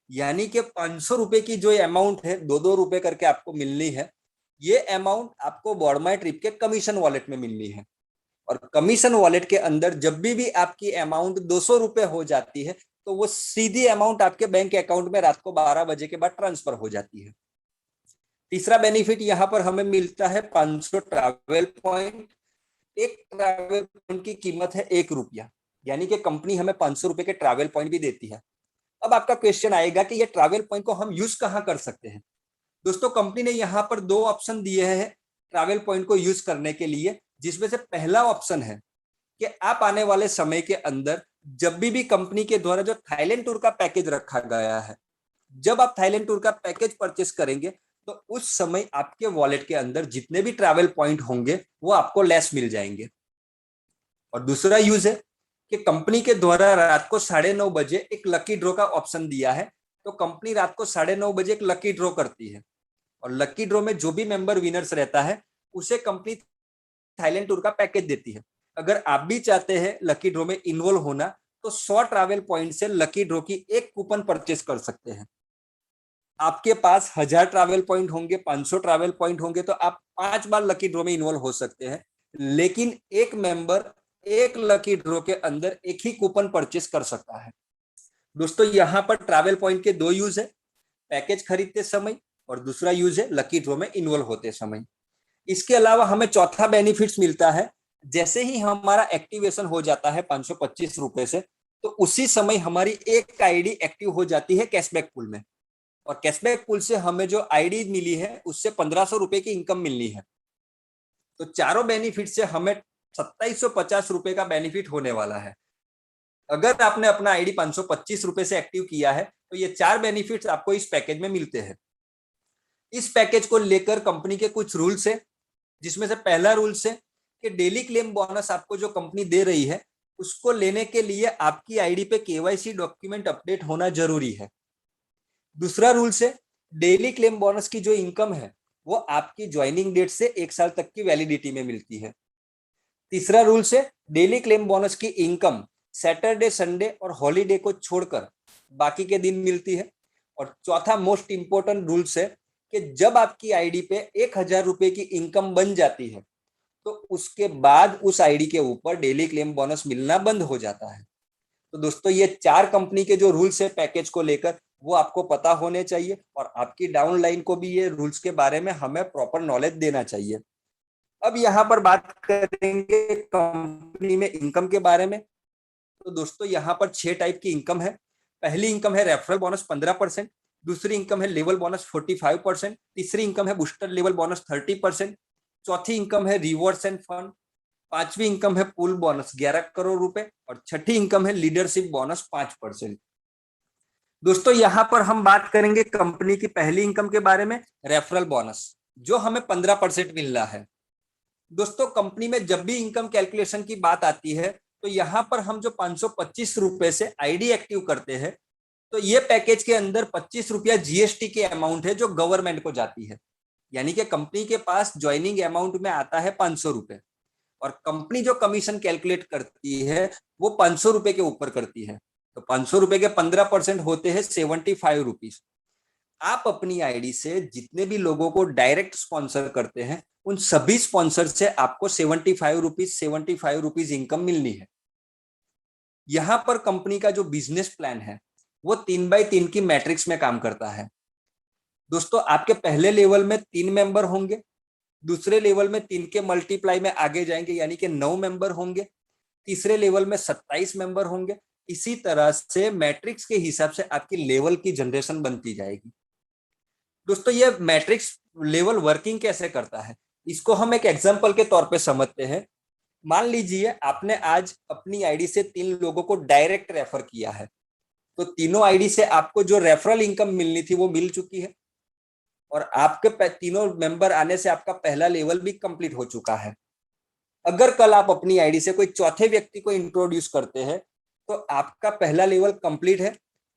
यानी कि 500 रुपए की जो अमाउंट है 2-2 रुपए करके आपको मिलनी है, ये अमाउंट आपको बॉर्ड माई ट्रिप के कमीशन वॉलेट में मिलनी है। और कमीशन वॉलेट के अंदर जब भी आपकी अमाउंट 200 रुपए हो जाती है तो वो सीधी अमाउंट आपके बैंक अकाउंट में रात को 12 बजे के बाद ट्रांसफर हो जाती है। तीसरा बेनिफिट यहाँ पर हमें मिलता है 500 ट्रैवल पॉइंट। एक ट्रैवल पॉइंट की कीमत है 1 रुपया, यानी कि कंपनी हमें 500 रुपए के ट्रैवल पॉइंट भी देती है। अब आपका क्वेश्चन आएगा कि ये ट्रैवल पॉइंट को हम यूज कहाँ कर सकते हैं। दोस्तों, कंपनी ने यहाँ पर 2 ऑप्शन दिए हैं ट्रैवल पॉइंट को यूज करने के लिए, जिसमें से पहला ऑप्शन है कि आप आने वाले समय के अंदर जब भी कंपनी के द्वारा जो थाईलैंड टूर का पैकेज रखा गया है, जब आप थाईलैंड टूर का पैकेज परचेस करेंगे तो उस समय आपके वॉलेट के अंदर जितने भी ट्रैवल पॉइंट होंगे वो आपको लेस मिल जाएंगे। और दूसरा यूज है कि कंपनी के द्वारा रात को 9:30 बजे एक लकी ड्रॉ का ऑप्शन दिया है। तो कंपनी रात को 9:30 बजे एक लकी ड्रॉ करती है और लकी ड्रॉ में जो भी मेंबर विनर्स रहता है उसे कंपनी थाईलैंड टूर का पैकेज देती है। अगर आप भी चाहते हैं लकी ड्रॉ में इन्वॉल्व होना तो 100 ट्रैवल पॉइंट से लकी ड्रॉ की एक कूपन परचेस कर सकते हैं। आपके पास 1000 ट्रैवल पॉइंट होंगे, 500 ट्रैवल पॉइंट होंगे तो आप 5 बार लकी ड्रॉ में इन्वॉल्व हो सकते हैं। लेकिन एक मेंबर एक लकी ड्रॉ के अंदर एक ही कूपन परचेस कर सकता है। दोस्तों, यहाँ पर ट्रैवल पॉइंट के 2 यूज है, पैकेज खरीदते समय और दूसरा यूज है लकी ड्रॉ में इन्वॉल्व होते समय। इसके अलावा हमें चौथा बेनिफिट्स मिलता है, जैसे ही हमारा एक्टिवेशन हो जाता है 525 रुपए से, तो उसी समय हमारी एक आईडी एक्टिव हो जाती है कैशबैक पूल में और कैशबैक पूल से हमें जो आईडी मिली है उससे 1500 रुपए की इनकम मिलनी है। तो चारों बेनिफिट से हमें 2750 रुपए का बेनिफिट होने वाला है। अगर आपने अपना आईडी 525 रुपए से एक्टिव किया है तो ये 4 बेनिफिट्स आपको इस पैकेज में मिलते हैं। इस पैकेज को लेकर कंपनी के कुछ रूल्स है, जिसमें से पहला रूल्स है कि डेली क्लेम बोनस आपको जो कंपनी दे रही है उसको लेने के लिए आपकी आईडी पे केवाईसी डॉक्यूमेंट अपडेट होना जरूरी है। दूसरा रूल्स है डेली क्लेम बोनस की जो इनकम है वो आपकी ज्वाइनिंग डेट से 1 साल तक की वैलिडिटी में मिलती है। तीसरा रूल्स है डेली क्लेम बोनस की इनकम सैटरडे, संडे और हॉलीडे को छोड़कर बाकी के दिन मिलती है। और चौथा मोस्ट इंपोर्टेंट रूल्स है कि जब आपकी आईडी पे 1000 रुपए की इनकम बन जाती है तो उसके बाद उस आईडी के ऊपर डेली क्लेम बोनस मिलना बंद हो जाता है। तो दोस्तों, ये 4 कंपनी के जो रूल्स है पैकेज को लेकर वो आपको पता होने चाहिए और आपकी डाउनलाइन को भी ये रूल्स के बारे में हमें प्रॉपर नॉलेज देना चाहिए। अब यहाँ पर बात करेंगे कंपनी में इनकम के बारे में। तो दोस्तों, यहाँ पर 6 टाइप की इनकम है। पहली इनकम है रेफरल बोनस 15%, दूसरी इनकम है लेवल बोनस 45%, तीसरी इनकम है बूस्टर लेवल बोनस 30%, चौथी इनकम है रिवॉर्ड्स एंड फंड, पांचवी इनकम है पूल बोनस 11 करोड़ रुपए और छठी इनकम है लीडरशिप बोनस 5%। दोस्तों, यहाँ पर हम बात करेंगे कंपनी की पहली इनकम के बारे में, रेफरल बोनस, जो हमें 15% मिल रहा है। दोस्तों, कंपनी में जब भी इनकम कैलकुलेशन की बात आती है तो यहाँ पर हम जो 525 रुपए से आईडी एक्टिव करते हैं तो ये पैकेज के अंदर 25 रुपया जीएसटी की अमाउंट है जो गवर्नमेंट को जाती है। यानी कि कंपनी के पास ज्वाइनिंग अमाउंट में आता है 500 रुपए, और कंपनी जो कमीशन कैलकुलेट करती है वो 500 रुपए के ऊपर करती है। तो 500 रुपए के 15% होते हैं 75 रुपीज। आप अपनी आईडी से जितने भी लोगों को डायरेक्ट स्पॉन्सर करते हैं उन सभी स्पॉन्सर से आपको 75 रुपीज इनकम मिलनी है। यहां पर कंपनी का जो बिजनेस प्लान है वो 3x3 की मैट्रिक्स में काम करता है। दोस्तों, आपके पहले लेवल में 3 मेंबर होंगे, दूसरे लेवल में 3 के मल्टीप्लाई में आगे जाएंगे यानी कि 9 मेंबर होंगे, तीसरे लेवल में 27 मेंबर होंगे। इसी तरह से मैट्रिक्स के हिसाब से आपकी लेवल की जनरेशन बनती जाएगी। दोस्तों, ये मैट्रिक्स लेवल वर्किंग कैसे करता है इसको हम एक एग्जांपल के तौर पे समझते हैं। मान लीजिए आपने आज अपनी आईडी से 3 लोगों को डायरेक्ट रेफर किया है, तो तीनों आईडी से आपको जो रेफरल इनकम मिलनी थी वो मिल चुकी है, और आपके तीनों मेंबर आने से आपका पहला लेवल भी कंप्लीट हो चुका है। अगर कल आप अपनी आईडी से कोई चौथे व्यक्ति को इंट्रोड्यूस करते हैं तो आपका पहला लेवल कंप्लीट है,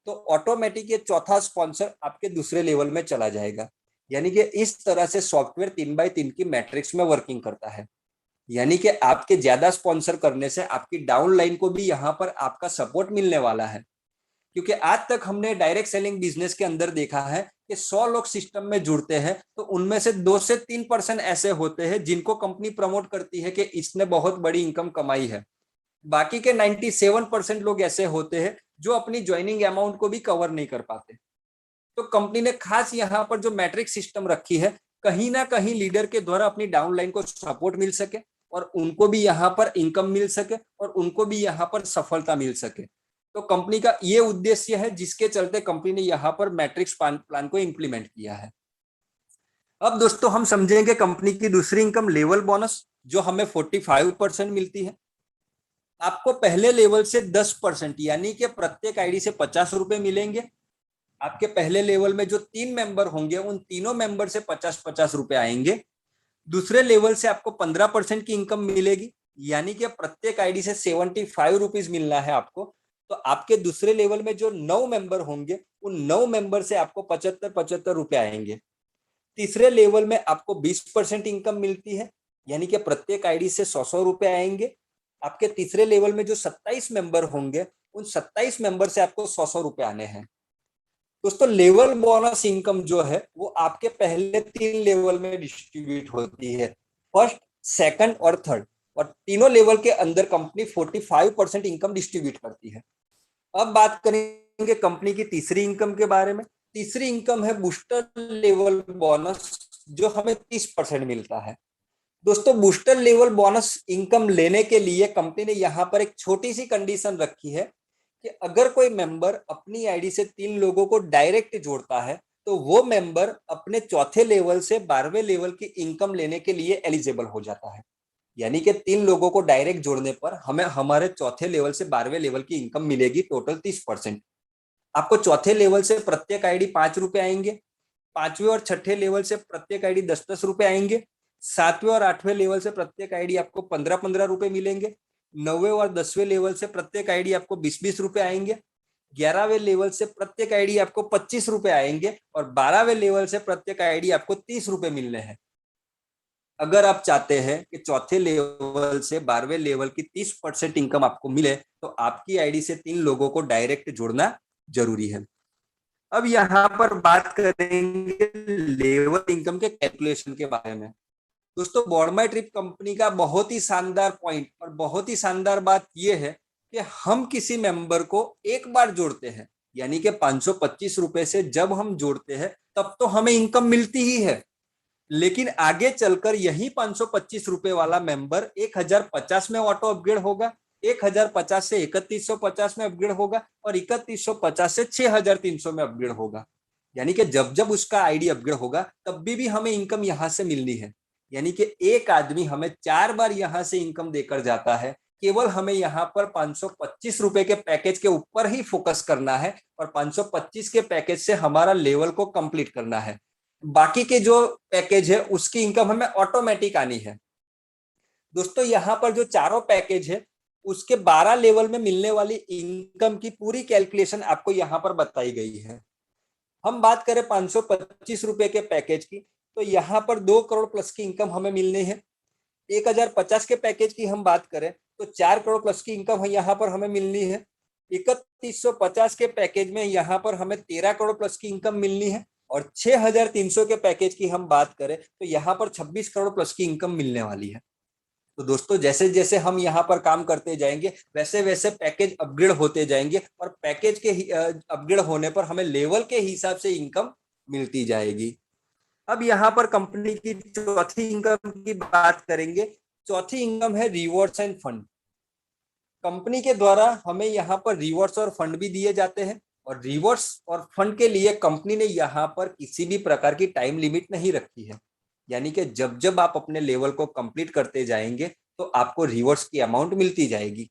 तो ऑटोमेटिक ये चौथा स्पॉन्सर आपके दूसरे लेवल में चला जाएगा। यानी कि इस तरह से सॉफ्टवेयर 3x3 की मैट्रिक्स में वर्किंग करता है। यानी कि आपके ज्यादा स्पॉन्सर करने से आपकी डाउन लाइन को भी यहाँ पर आपका सपोर्ट मिलने वाला है। क्योंकि आज तक हमने डायरेक्ट सेलिंग बिजनेस के अंदर देखा है कि 100 लोग सिस्टम में जुड़ते हैं तो उनमें से 2 से 3% ऐसे होते हैं जिनको कंपनी प्रमोट करती है कि इसने बहुत बड़ी इनकम कमाई है। बाकी के 97% लोग ऐसे होते हैं जो अपनी ज्वाइनिंग अमाउंट को भी कवर नहीं कर पाते। तो कंपनी ने खास यहाँ पर जो मैट्रिक सिस्टम रखी है, कहीं ना कहीं लीडर के द्वारा अपनी डाउनलाइन को सपोर्ट मिल सके और उनको भी यहाँ पर इनकम मिल सके और उनको भी यहाँ पर सफलता मिल सके। तो कंपनी का ये उद्देश्य है जिसके चलते कंपनी ने यहाँ पर मैट्रिक्स प्लान को इंप्लीमेंट किया है। अब दोस्तों हम समझेंगे कंपनी की दूसरी इनकम लेवल बोनस, जो हमें 45% मिलती है। आपको पहले लेवल से 10% यानी कि प्रत्येक आईडी से 50 रुपए मिलेंगे। आपके पहले लेवल में जो 3 मेंबर होंगे उन तीनों मेंबर से 50-50 रुपए आएंगे। दूसरे लेवल से आपको 15% की इनकम मिलेगी, यानी कि प्रत्येक आईडी से 75 रुपीज मिलना है आपको। तो आपके दूसरे लेवल में जो 9 मेंबर होंगे उन 9 मेंबर से आपको 75-75 रुपए आएंगे। तीसरे लेवल में आपको 20% इनकम मिलती है, यानी कि प्रत्येक आईडी से 100 रुपए आएंगे। आपके तीसरे लेवल में जो 27 मेंबर होंगे उन 27 मेंबर से आपको 100 रुपए आने हैं। दोस्तों, लेवल बोनस इनकम जो है वो आपके पहले 3 लेवल में डिस्ट्रीब्यूट होती है, फर्स्ट, सेकंड और थर्ड, और तीनों लेवल के अंदर कंपनी 45% इनकम डिस्ट्रीब्यूट करती है। अब बात करेंगे कंपनी की तीसरी इनकम के बारे में। तीसरी इनकम है बूस्टर लेवल बोनस, जो हमें 30% मिलता है। दोस्तों, बूस्टर लेवल बोनस इनकम लेने के लिए कंपनी ने यहाँ पर एक छोटी सी कंडीशन रखी है कि अगर कोई मेंबर अपनी आईडी से 3 लोगों को डायरेक्ट जोड़ता है तो वो मेंबर अपने चौथे लेवल से 12वें लेवल की इनकम लेने के लिए एलिजिबल हो जाता है। यानी कि 3 लोगों को डायरेक्ट जोड़ने पर हमें हमारे चौथे लेवल से 12वें लेवल की इनकम मिलेगी, टोटल 30%। आपको चौथे लेवल से प्रत्येक आईडी 5 रुपए आएंगे, 5वें और छठे लेवल से प्रत्येक आईडी 10-10 रुपए आएंगे, 7वें और 8वें लेवल से प्रत्येक आईडी आपको 15-15 रुपए मिलेंगे, 9वें और 10वें लेवल से प्रत्येक आईडी आपको 20-20 रुपए आएंगे, 11वें लेवल से प्रत्येक आईडी आपको 25 रुपए आएंगे, और 12वें लेवल से प्रत्येक आईडी आपको 30 रुपए मिलने हैं। अगर आप चाहते हैं कि चौथे लेवल से 12वें लेवल की 30% इनकम आपको मिले तो आपकी आईडी से 3 लोगों को डायरेक्ट जोड़ना जरूरी है। अब यहाँ पर बात करेंगे लेवल इनकम के कैलकुलेशन के बारे में। दोस्तों, बॉर्डमाई कंपनी का बहुत ही शानदार पॉइंट और बहुत ही शानदार बात यह है कि हम किसी मेंबर को एक बार जोड़ते हैं, यानी कि 525 रुपए से जब हम जोड़ते हैं तब तो हमें इनकम मिलती ही है, लेकिन आगे चलकर यही 525 रुपए वाला मेंबर 1050 में ऑटो अपग्रेड होगा, 1050 से 3150 में अपग्रेड होगा, और 3150 से 6300 में अपग्रेड होगा। यानी कि जब जब उसका आईडी अपग्रेड होगा तब भी हमें इनकम यहां से मिलनी है। यानी कि एक आदमी हमें 4 बार यहां से इनकम देकर जाता है। केवल हमें यहाँ पर 525 रुपए के पैकेज के ऊपर ही फोकस करना है और 525 के पैकेज से हमारा लेवल को कंप्लीट करना है। बाकी के जो पैकेज है उसकी इनकम हमें ऑटोमेटिक आनी है। दोस्तों, यहाँ पर जो चारों पैकेज है उसके 12 लेवल में मिलने वाली इनकम की पूरी कैलकुलेशन आपको यहाँ पर बताई गई है। हम बात करें 525 रुपए के पैकेज की, तो यहाँ पर 2 करोड़ प्लस की इनकम हमें मिलनी है। 1050 के पैकेज की हम बात करें तो 4 करोड़ प्लस की इनकम यहाँ पर हमें मिलनी है। 3150 के पैकेज में यहाँ पर हमें 13 करोड़ प्लस की इनकम मिलनी है। और 6300 के पैकेज की हम बात करें तो यहाँ पर 26 करोड़ प्लस की इनकम मिलने वाली है। तो दोस्तों जैसे जैसे हम यहाँ पर काम करते जाएंगे वैसे वैसे पैकेज अपग्रेड होते जाएंगे और पैकेज के अपग्रेड होने पर हमें लेवल के हिसाब से इनकम मिलती जाएगी। अब यहाँ पर कंपनी की चौथी इनकम की बात करेंगे। चौथी इनकम है रिवॉर्ड्स एंड फंड। कंपनी के द्वारा हमें यहाँ पर रिवॉर्ड्स और फंड भी दिए जाते हैं और रिवॉर्ड्स और फंड के लिए कंपनी ने यहाँ पर किसी भी प्रकार की टाइम लिमिट नहीं रखी है। यानी कि जब जब आप अपने लेवल को कंप्लीट करते जाएंगे तो आपको रिवॉर्ड्स की अमाउंट मिलती जाएगी।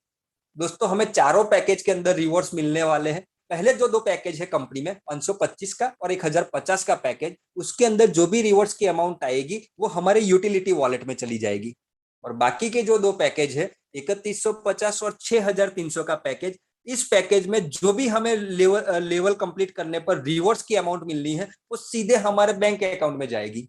दोस्तों हमें चारों पैकेज के अंदर रिवॉर्ड्स मिलने वाले हैं। पहले जो 2 पैकेज है कंपनी में 525 का और 1050 का पैकेज, उसके अंदर जो भी रिवॉर्ड्स की अमाउंट आएगी वो हमारे यूटिलिटी वॉलेट में चली जाएगी। और बाकी के जो 2 पैकेज है 3150 और 6300 का पैकेज, इस पैकेज में जो भी हमें लेवल कंप्लीट करने पर रिवॉर्ड्स की अमाउंट मिलनी है वो सीधे हमारे बैंक अकाउंट में जाएगी।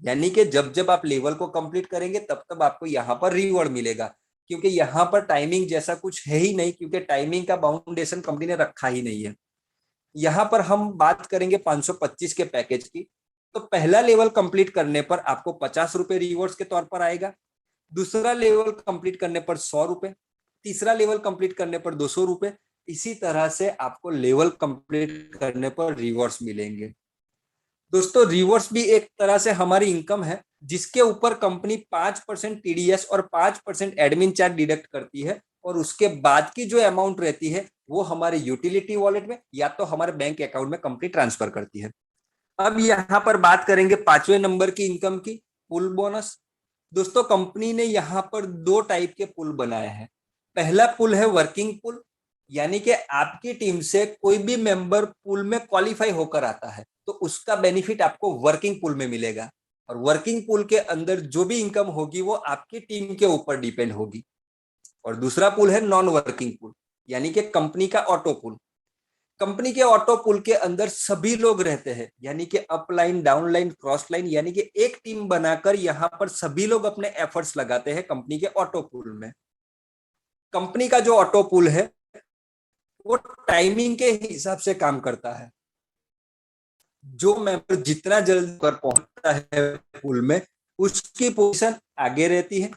यानी कि जब जब आप लेवल को कंप्लीट करेंगे तब तब आपको यहाँ पर रिवॉर्ड मिलेगा, क्योंकि यहाँ पर टाइमिंग जैसा कुछ है ही नहीं, क्योंकि टाइमिंग का बाउंडेशन कंपनी ने रखा ही नहीं है। यहाँ पर हम बात करेंगे 525 के पैकेज की। तो पहला लेवल कंप्लीट करने पर आपको 50 रुपए रिवॉर्ड्स के तौर पर आएगा। दूसरा लेवल कंप्लीट करने पर 100 रुपए, तीसरा लेवल कंप्लीट करने पर 200 रुपए। इसी तरह से आपको लेवल कंप्लीट करने पर रिवॉर्ड्स मिलेंगे। दोस्तों रिवॉर्ड्स भी एक तरह से हमारी इनकम है, जिसके ऊपर कंपनी 5% टीडीएस और 5% एडमिन चार्ज डिडक्ट करती है और उसके बाद की जो अमाउंट रहती है वो हमारे यूटिलिटी वॉलेट में या तो हमारे बैंक अकाउंट में कंपनी ट्रांसफर करती है। अब यहाँ पर बात करेंगे 5वें नंबर की इनकम की, पुल बोनस। दोस्तों कंपनी ने यहाँ पर 2 टाइप के पुल बनाए हैं। पहला पुल है वर्किंग पुल, यानी कि आपकी टीम से कोई भी मेंबर पुल में क्वालिफाई होकर आता है तो उसका बेनिफिट आपको वर्किंग पुल में मिलेगा। और वर्किंग पुल के अंदर जो भी इनकम होगी वो आपकी टीम के ऊपर डिपेंड होगी। और दूसरा पुल है नॉन वर्किंग पुल, यानी कि कंपनी का ऑटो पुल। कंपनी के ऑटो पुल के अंदर सभी लोग रहते हैं, यानी कि अपलाइन, डाउनलाइन, क्रॉस लाइन, यानी कि एक टीम बनाकर यहाँ पर सभी लोग अपने एफर्ट्स लगाते हैं कंपनी के ऑटो पुल में। कंपनी का जो ऑटो पुल है वो टाइमिंग के हिसाब से काम करता है। जो मेंबर जितना जल्द कर पहुंचता है पुल में उसकी पोजीशन आगे रहती है।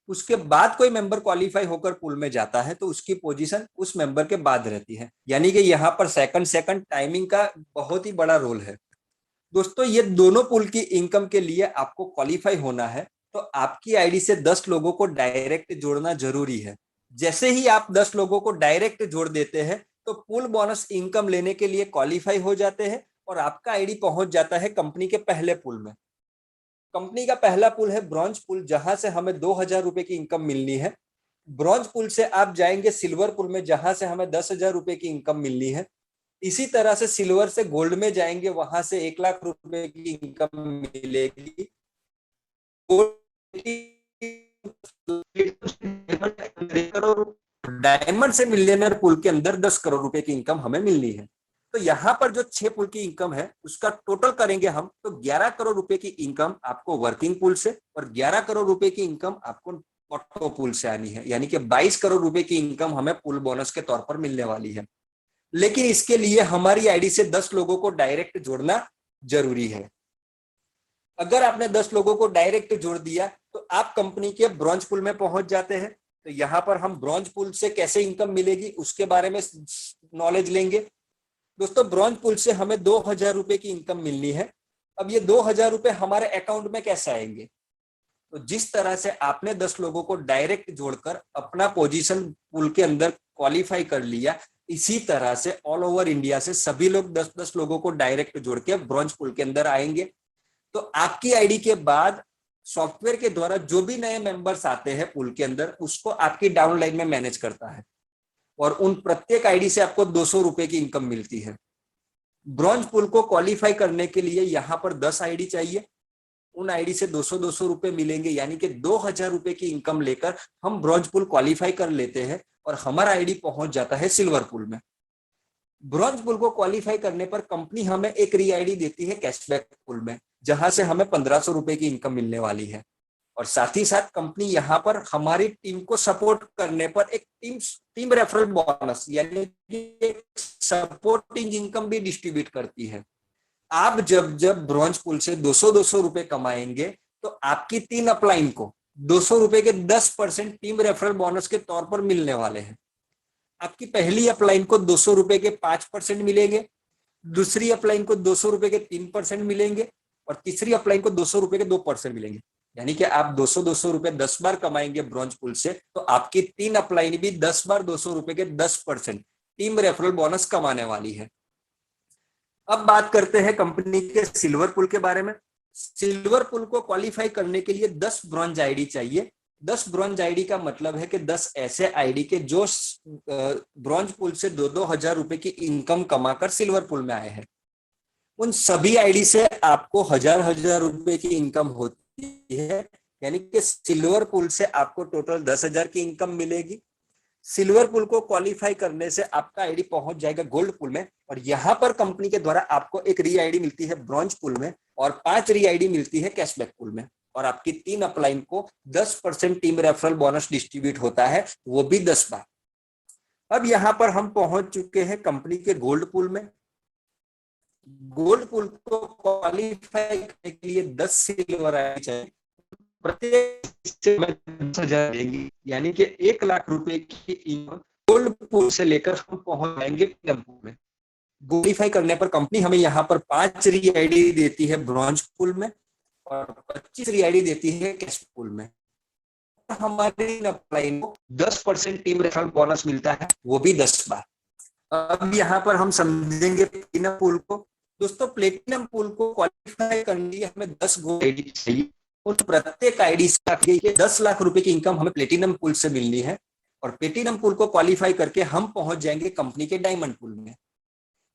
उसके बाद कोई मेंबर क्वालिफाई होकर पुल में जाता है तो उसकी पोजीशन उस मेंबर के बाद रहती है। यानी कि यहाँ पर सेकंड टाइमिंग का बहुत ही बड़ा रोल है। दोस्तों ये दोनों पुल की इनकम के लिए आपको क्वालिफाई होना है तो आपकी आईडी से 10 लोगों को डायरेक्ट जोड़ना जरूरी है। जैसे ही आप 10 लोगों को डायरेक्ट जोड़ देते हैं तो पुल बोनस इनकम लेने के लिए क्वालिफाई हो जाते हैं और आपका आईडी पहुंच जाता है कंपनी के पहले पुल में। कंपनी का पहला पुल है ब्रॉन्ज पुल, जहां से हमें 2000 रुपए की इनकम मिलनी है। ब्रॉन्ज पुल से आप जाएंगे सिल्वर पुल में, जहां से हमें 10,000 रुपए की इनकम मिलनी है। इसी तरह से सिल्वर से गोल्ड में जाएंगे, वहां से 1,00,000 रुपए की इनकम मिलेगी। डायमंड से मिलियनर पुल के अंदर 10 करोड़ रुपए की इनकम हमें मिलनी है। तो यहाँ पर जो 6 पुल की इनकम है उसका टोटल करेंगे हम तो 11 करोड़ रुपए की इनकम आपको वर्किंग पुल से और 11 करोड़ रुपए की इनकम आपको ऑटो पुल से आनी है। यानी कि 22 करोड़ रुपए की इनकम हमें पुल बोनस के तौर पर मिलने वाली है। लेकिन इसके लिए हमारी आईडी से 10 लोगों को डायरेक्ट जोड़ना जरूरी है। अगर आपने 10 लोगों को डायरेक्ट जोड़ दिया तो आप कंपनी के ब्रॉन्ज पुल में पहुंच जाते हैं। तो यहाँ पर हम ब्रॉन्ज पुल से कैसे इनकम मिलेगी उसके बारे में नॉलेज लेंगे। दोस्तों ब्रॉन्ज पुल से हमें 2000 रुपए की इनकम मिलनी है। अब ये 2000 रुपए हमारे अकाउंट में कैसे आएंगे? तो जिस तरह से आपने 10 लोगों को डायरेक्ट जोड़कर अपना पोजीशन पुल के अंदर क्वालिफाई कर लिया, इसी तरह से ऑल ओवर इंडिया से सभी लोग 10-10 लोगों को डायरेक्ट जोड़ के ब्रॉन्ज पुल के अंदर आएंगे। तो आपकी आईडी के बाद सॉफ्टवेयर के द्वारा जो भी नए मेंबर्स आते हैं पुल के अंदर उसको आपकी डाउनलाइन में मैनेज करता है और उन प्रत्येक आईडी से आपको 200 रुपए की इनकम मिलती है। ब्रॉन्ज पुल को क्वालिफाई करने के लिए यहाँ पर 10 आईडी चाहिए। उन आईडी से 200-200 रुपए मिलेंगे, यानी कि 2000 रुपए की इनकम लेकर हम ब्रॉन्ज पुल क्वालिफाई कर लेते हैं और हमारा आईडी पहुंच जाता है सिल्वर पुल में। ब्रॉन्ज पुल को क्वालिफाई करने पर कंपनी हमें एक री आईडी देती है कैशबैक पुल में, जहां से हमें 1500 रुपए की इनकम मिलने वाली है। और साथ ही साथ कंपनी यहाँ पर हमारी टीम को सपोर्ट करने पर एक टीम रेफरल बोनस यानी कि सपोर्टिंग इनकम भी डिस्ट्रीब्यूट करती है। आप जब जब ब्रॉन्ज पूल से 200 रुपए कमाएंगे तो आपकी 3 अपलाइन को 200 रुपए के 10% टीम रेफरल बोनस के तौर पर मिलने वाले हैं। आपकी पहली अपलाइन को 200 रुपए के 5% मिलेंगे, दूसरी अपलाइन को 200 रुपए के 3% मिलेंगे और तीसरी अपलाइन को 200 रुपए के 2% मिलेंगे। यानी कि आप 200 रुपए 10 बार कमाएंगे ब्रॉन्ज पूल से तो आपकी 3 अपलाइन भी 10 बार 200 रुपए के 10% टीम रेफरल बोनस कमाने वाली है। अब बात करते हैं कंपनी के सिल्वर पूल के बारे में। सिल्वर पूल को क्वालिफाई करने के लिए 10 ब्रॉन्ज आईडी चाहिए। 10 ब्रॉन्ज आईडी का मतलब है कि 10 ऐसे आईडी के जो ब्रॉन्ज पूल से 2-2 हजार रुपए की इनकम कमाकर सिल्वर पूल में आए हैं। उन सभी आईडी से आपको हजार रुपए की इनकम होती है, यानी कि सिल्वर पूल से आपको टोटल 10,000 की इनकम मिलेगी। सिल्वर पूल को क्वालिफाई करने से आपका आईडी पहुंच जाएगा गोल्ड पूल में और यहाँ पर कंपनी के द्वारा आपको एक री आईडी मिलती है ब्रॉन्ज पूल में और 5 री आईडी मिलती है कैशबैक पूल में और आपकी 3 अपलाइन को 10% टीम रेफरल बोनस डिस्ट्रीब्यूट होता है, वो भी 10 बार। अब यहाँ पर हम पहुंच चुके हैं कंपनी के गोल्ड पूल में। गोल्ड पूल को क्वालिफाई करने के लिए 10 सिल्वर आईडी चाहिए, प्रत्येक 10,000 देंगी, यानी कि 1 लाख रुपए की इनकम गोल्ड पूल से लेकर हम पहुंच जाएंगे प्लम पूल में। क्वालिफाई करने पर कंपनी हमें यहाँ पर 5 री आईडी देती है ब्रॉन्ज पूल में और 25 री आईडी देती है कैश पूल में। हमारी अपलाइन को 10% टीम रेफरल बोनस मिलता है, वो भी 10 बार। अब यहाँ पर हम समझेंगे प्लेटिनम पूल को। दोस्तों प्लेटिनम पूल को क्वालिफाई करने के लिए हमें 10 गोल्ड आईडी चाहिए। उन प्रत्येक आईडी से 10 लाख रुपए की इनकम हमें प्लेटिनम पूल से मिलनी है और प्लेटिनम पूल को क्वालिफाई करके हम पहुंच जाएंगे कंपनी के डायमंड पूल में।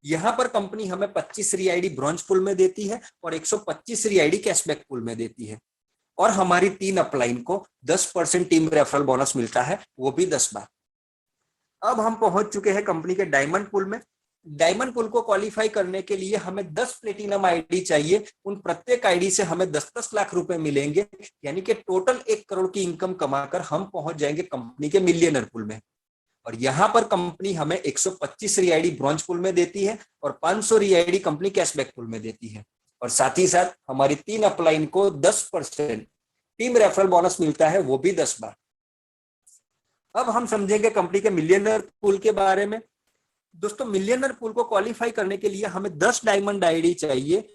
यहाँ पर कंपनी हमें 25 री आईडी ब्रॉन्ज पूल में देती है और 125 री आईडी कैशबैक पूल में देती है और हमारी 3 अपलाइन को 10% टीम रेफरल बोनस मिलता है, वो भी 10 बार। अब हम पहुंच चुके हैं कंपनी के डायमंड पूल में। डायमंड पूल को क्वालिफाई करने के लिए हमें 10 प्लेटिनम आईडी चाहिए। उन प्रत्येक आईडी से हमें 10-10 लाख रुपए मिलेंगे, यानी कि टोटल 1 करोड़ की इनकम कमाकर हम पहुंच जाएंगे कंपनी के मिलियनर पूल में। और यहाँ पर कंपनी हमें 125 री आईडी ब्रॉन्ज पूल में देती है और 500 री आईडी कंपनी कैशबैक पूल में देती है और साथ ही साथ हमारी 3 अपलाइन को 10% टीम रेफरल बोनस मिलता है, वो भी 10 बार। अब हम समझेंगे कंपनी के मिलियनर पूल के बारे में। दोस्तों मिलियनर पूल को क्वालिफाई करने के लिए हमें 10 डायमंड आईडी चाहिए।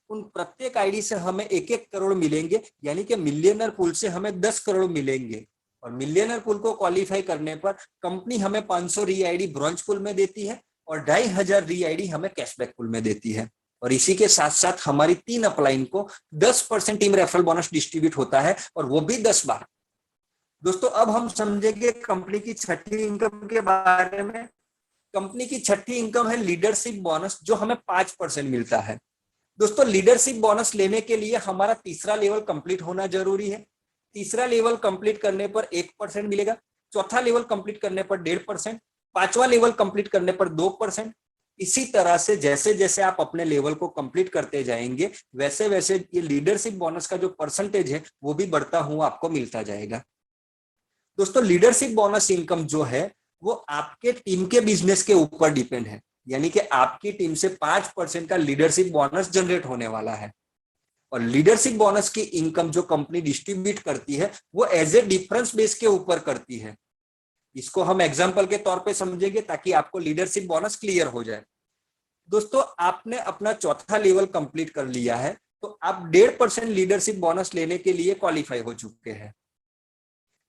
उन प्रत्येक आईडी से हमें 1-1 करोड़ मिलेंगे, यानी कि मिलियनर पूल से हमें 10 करोड़ मिलेंगे। और मिलियनर पूल को क्वालिफाई करने पर कंपनी हमें 500 री आईडी ब्रॉन्ज पूल में देती है और 2,500 री आईडी हमें कैशबैक पूल में देती है और इसी के साथ साथ हमारी 3 अपलाइन को 10% टीम रेफरल बोनस डिस्ट्रीब्यूट होता है और वो भी 10 बार। दोस्तों अब हम समझेंगे कंपनी की छठी इनकम के बारे में। कंपनी की छठी इनकम है लीडरशिप बोनस, जो हमें 5% मिलता है। दोस्तों लीडरशिप बोनस लेने के लिए हमारा तीसरा लेवल कंप्लीट होना जरूरी है। तीसरा लेवल कंप्लीट करने पर 1% मिलेगा, चौथा लेवल कंप्लीट करने पर 1.5%, पांचवा लेवल कंप्लीट करने पर 2%। इसी तरह से जैसे जैसे आप अपने लेवल को कंप्लीट करते जाएंगे वैसे वैसे ये लीडरशिप बोनस का जो परसेंटेज है वो भी बढ़ता हुआ आपको मिलता जाएगा। दोस्तों लीडरशिप बोनस इनकम जो है वो आपके टीम के बिजनेस के ऊपर डिपेंड है, यानी कि आपकी टीम से 5% का लीडरशिप बोनस जनरेट होने वाला है और लीडरशिप बोनस की इनकम जो कंपनी डिस्ट्रीब्यूट करती है वो एज ए डिफरेंस बेस के ऊपर करती है। इसको हम एग्जांपल के तौर पे समझेंगे ताकि आपको लीडरशिप बोनस क्लियर हो जाए। दोस्तों आपने अपना चौथा लेवल कंप्लीट कर लिया है तो आप 1.5% लीडरशिप बोनस लेने के लिए क्वालिफाई हो चुके हैं।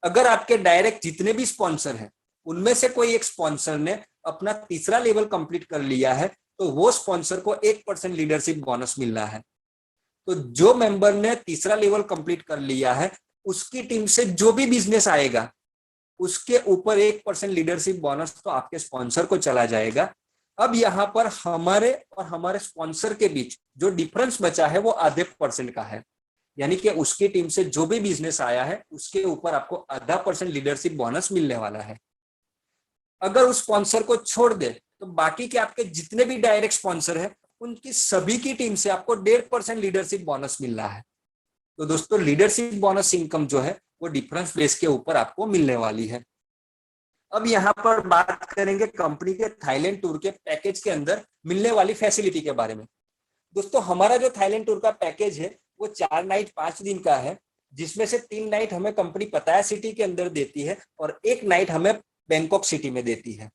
अगर आपके डायरेक्ट जितने भी स्पॉन्सर हैं उनमें से कोई एक स्पॉन्सर ने अपना तीसरा लेवल कंप्लीट कर लिया है तो वो स्पॉन्सर को 1% लीडरशिप बोनस मिलना है। तो जो मेंबर ने तीसरा लेवल कंप्लीट कर लिया है उसकी टीम से जो भी बिजनेस आएगा उसके ऊपर 1% लीडरशिप बोनस तो आपके स्पॉन्सर को चला जाएगा। अब यहाँ पर हमारे और हमारे स्पॉन्सर के बीच जो डिफरेंस बचा है वो आधे % का है, यानी कि उसकी टीम से जो भी बिजनेस आया है उसके ऊपर आपको आधा % लीडरशिप बोनस मिलने वाला है। अगर उस स्पॉन्सर को छोड़ दे तो बाकी के आपके जितने भी डायरेक्ट स्पॉन्सर है उनकी सभी की टीम से आपको 1.5% लीडरशिप बोनस मिल रहा है। तो दोस्तों लीडरशिप बोनस इनकम जो है वो डिफरेंस बेस के ऊपर आपको मिलने वाली है। अब यहाँ पर बात करेंगे कंपनी के थाईलैंड टूर के पैकेज के अंदर मिलने वाली फैसिलिटी के बारे में। दोस्तों हमारा जो थाईलैंड टूर का पैकेज है वो 4 नाइट 5 दिन का है, जिसमें से 3 नाइट हमें कंपनी पताया सिटी के अंदर देती है और 1 नाइट हमें बैंकॉक सिटी में देती है।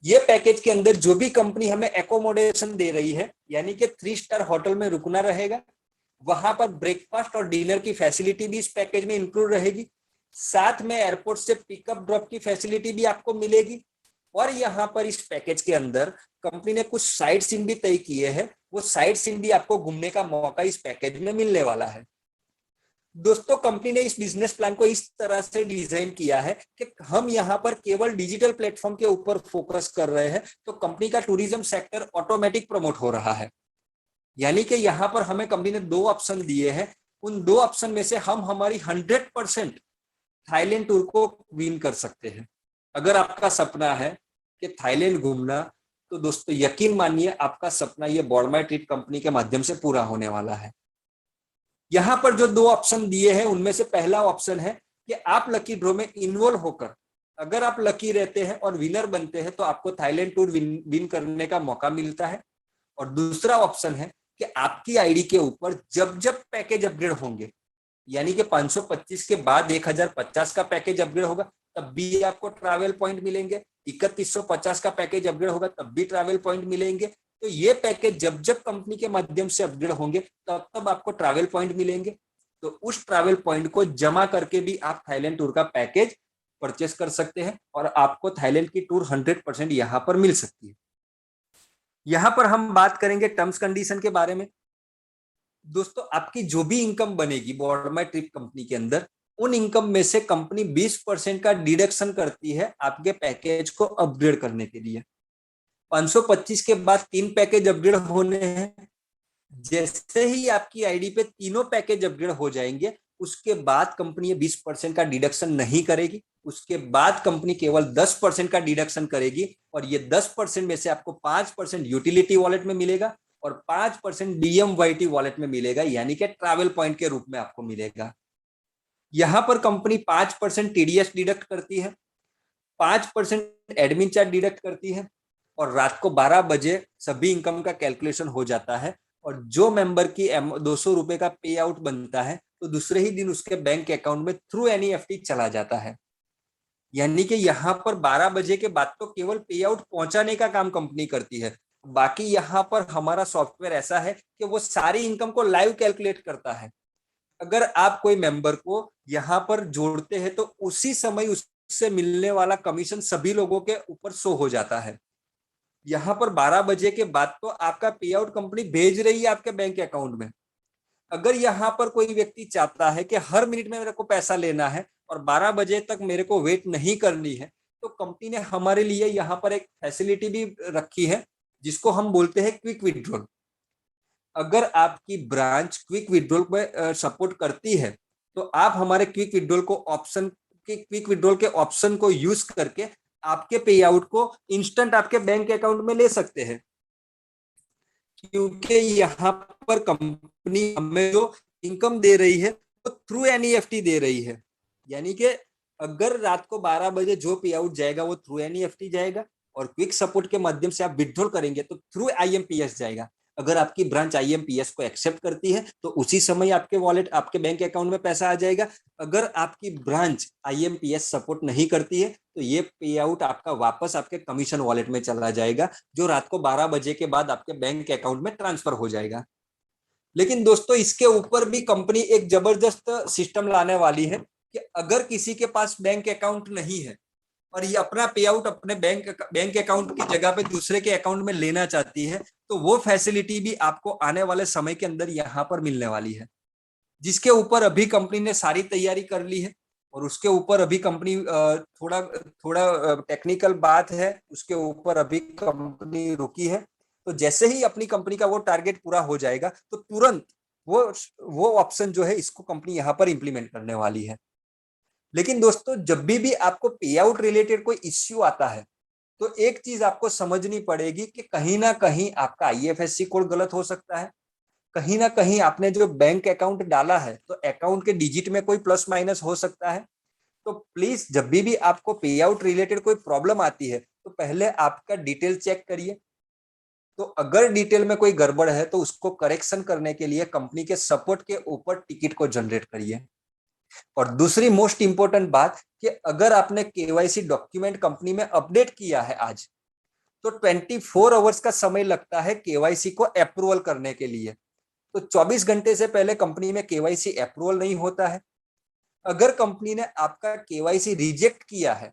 ये पैकेज के अंदर जो भी कंपनी हमें एकोमोडेशन दे रही है, यानी कि 3 स्टार होटल में रुकना रहेगा, वहां पर ब्रेकफास्ट और डिनर की फैसिलिटी भी इस पैकेज में इंक्लूड रहेगी। साथ में एयरपोर्ट से पिकअप ड्रॉप की फैसिलिटी भी आपको मिलेगी। और यहाँ पर इस पैकेज के अंदर कंपनी ने कुछ साइट सीन भी तय किए हैं, वो साइट सीन भी आपको घूमने का मौका इस पैकेज में मिलने वाला है। दोस्तों कंपनी ने इस बिजनेस प्लान को इस तरह से डिजाइन किया है कि हम यहाँ पर केवल डिजिटल प्लेटफॉर्म के ऊपर फोकस कर रहे हैं, तो कंपनी का टूरिज्म सेक्टर ऑटोमेटिक प्रमोट हो रहा है। यानी कि यहाँ पर हमें कंपनी ने 2 ऑप्शन दिए हैं, उन 2 ऑप्शन में से हम हमारी 100% थाईलैंड टूर को विन कर सकते हैं। अगर आपका सपना है कि थाईलैंड घूमना, तो दोस्तों यकीन मानिए आपका सपना ये बोर्ड माय ट्रिप कंपनी के माध्यम से पूरा होने वाला है। यहाँ पर जो 2 ऑप्शन दिए हैं उनमें से पहला ऑप्शन है कि आप लकी ड्रॉ में इन्वॉल्व होकर अगर आप लकी रहते हैं और विनर बनते हैं तो आपको थाईलैंड टूर विन करने का मौका मिलता है। और दूसरा ऑप्शन है कि आपकी आईडी के ऊपर जब जब पैकेज अपग्रेड होंगे, यानी कि 525 के बाद 1050 का पैकेज अपग्रेड होगा तब भी आपको ट्रैवल पॉइंट मिलेंगे, 3150 का पैकेज अपग्रेड होगा तब भी ट्रैवल पॉइंट मिलेंगे। तो ये पैकेज जब जब कंपनी के माध्यम से अपग्रेड होंगे तब तब आपको ट्रैवल पॉइंट मिलेंगे। तो उस ट्रैवल पॉइंट को जमा करके भी आप थाईलैंड टूर का पैकेज परचेस कर सकते हैं और आपको थाईलैंड की टूर 100% यहाँ पर मिल सकती है। यहाँ पर हम बात करेंगे टर्म्स कंडीशन के बारे में। दोस्तों आपकी जो भी इनकम बनेगी बोर्ड माय ट्रिप कंपनी के अंदर, उन इनकम में से कंपनी 20% का डिडक्शन करती है आपके पैकेज को अपग्रेड करने के लिए। 525 के बाद 3 पैकेज अपग्रेड होने हैं। जैसे ही आपकी आईडी पे तीनों पैकेज अपग्रेड हो जाएंगे, उसके बाद कंपनी 20% का डिडक्शन नहीं करेगी। उसके बाद कंपनी केवल 10% का डिडक्शन करेगी और ये 10% में से आपको 5% यूटिलिटी वॉलेट में मिलेगा और 5% DMYT वॉलेट में मिलेगा, यानी कि ट्रैवल पॉइंट के रूप में आपको मिलेगा। यहां पर कंपनी 5% TDS डिडक्ट करती है, 5% एडमिन चार्ज डिडक्ट करती है और रात को 12 बजे सभी इनकम का कैलकुलेशन हो जाता है। और जो मेंबर की 200 रुपए का पे आउट बनता है तो दूसरे ही दिन उसके बैंक अकाउंट में थ्रू NEFT चला जाता है। यानी कि यहाँ पर 12 बजे के बाद तो केवल पे आउट पहुंचाने का काम कंपनी करती है, बाकी यहाँ पर हमारा सॉफ्टवेयर ऐसा है कि वो सारी इनकम को लाइव कैलकुलेट करता है। अगर आप कोई मेंबर को यहाँ पर जोड़ते हैं तो उसी समय उससे मिलने वाला कमीशन सभी लोगों के ऊपर शो हो जाता है। यहाँ पर 12 बजे के बाद तो आपका पे आउट कंपनी भेज रही है आपके बैंक अकाउंट में। अगर यहाँ पर कोई व्यक्ति चाहता है कि हर मिनट में मेरे को पैसा लेना है और 12 बजे तक मेरे को वेट नहीं करनी है, तो कंपनी ने हमारे लिए यहाँ पर एक फैसिलिटी भी रखी है जिसको हम बोलते हैं क्विक विड्रॉल। अगर आपकी ब्रांच क्विक विड्रॉल में सपोर्ट करती है तो आप हमारे क्विक विड्रॉल के ऑप्शन को यूज करके आपके पे आउट को इंस्टेंट आपके बैंक अकाउंट में ले सकते हैं। क्योंकि यहाँ पर कंपनी हमें जो इनकम दे रही है वो थ्रू NEFT दे रही है, यानी कि अगर रात को 12 बजे जो पे आउट जाएगा वो थ्रू NEFT जाएगा और क्विक सपोर्ट के माध्यम से आप विड्रॉल करेंगे तो थ्रू IMPS जाएगा। अगर आपकी ब्रांच IMPS को एक्सेप्ट करती है तो उसी समय आपके वॉलेट आपके बैंक अकाउंट में पैसा आ जाएगा। अगर आपकी ब्रांच IMPS सपोर्ट नहीं करती है तो ये पे आउट आपका वापस आपके कमीशन वॉलेट में चला जाएगा, जो रात को 12 बजे के बाद आपके बैंक अकाउंट में ट्रांसफर हो जाएगा। लेकिन दोस्तों इसके ऊपर भी कंपनी एक जबरदस्त सिस्टम लाने वाली है कि अगर किसी के पास बैंक अकाउंट नहीं है और ये अपना पे आउट अपने बैंक अकाउंट की जगह पे दूसरे के अकाउंट में लेना चाहती है, तो वो फैसिलिटी भी आपको आने वाले समय के अंदर यहाँ पर मिलने वाली है, जिसके ऊपर अभी कंपनी ने सारी तैयारी कर ली है। और उसके ऊपर अभी कंपनी थोड़ा थोड़ा टेक्निकल बात है, उसके ऊपर अभी कंपनी रुकी है। तो जैसे ही अपनी कंपनी का वो टारगेट पूरा हो जाएगा तो तुरंत वो ऑप्शन जो है इसको कंपनी यहाँ पर इंप्लीमेंट करने वाली है। लेकिन दोस्तों जब भी आपको पे आउट रिलेटेड कोई इश्यू आता है तो एक चीज आपको समझनी पड़ेगी कि कहीं ना कहीं आपका आईएफएससी कोड गलत हो सकता है, कहीं ना कहीं आपने जो बैंक अकाउंट डाला है तो अकाउंट के डिजिट में कोई प्लस माइनस हो सकता है। तो प्लीज जब भी आपको पे आउट रिलेटेड कोई प्रॉब्लम आती है तो पहले आपका डिटेल चेक करिए। तो अगर डिटेल में कोई गड़बड़ है तो उसको करेक्शन करने के लिए कंपनी के सपोर्ट के ऊपर टिकट को जनरेट करिए। और दूसरी मोस्ट इंपॉर्टेंट बात कि अगर आपने केवाईसी डॉक्यूमेंट कंपनी में अपडेट किया है आज, तो 24 आवर्स का समय लगता है केवाईसी को अप्रूवल करने के लिए। तो 24 घंटे से पहले कंपनी में केवाईसी अप्रूवल नहीं होता है। अगर कंपनी ने आपका केवाईसी रिजेक्ट किया है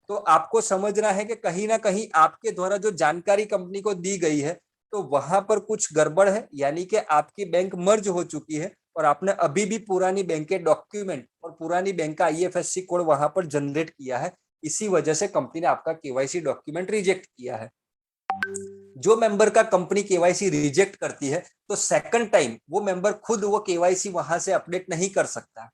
तो आपको समझना है कि कहीं ना कहीं आपके द्वारा जो जानकारी कंपनी को दी गई है तो वहां पर कुछ गड़बड़ है, यानी कि आपकी बैंक मर्ज हो चुकी है और आपने अभी भी पुरानी बैंक के डॉक्यूमेंट और पुरानी बैंक का आईएफएससी कोड वहां पर जनरेट किया है। इसी वजह से कंपनी ने आपका केवाईसी डॉक्यूमेंट रिजेक्ट किया है। जो मेंबर का कंपनी केवाईसी रिजेक्ट करती है तो सेकंड टाइम वो मेंबर खुद वो केवाईसी वहां से अपडेट नहीं कर सकता।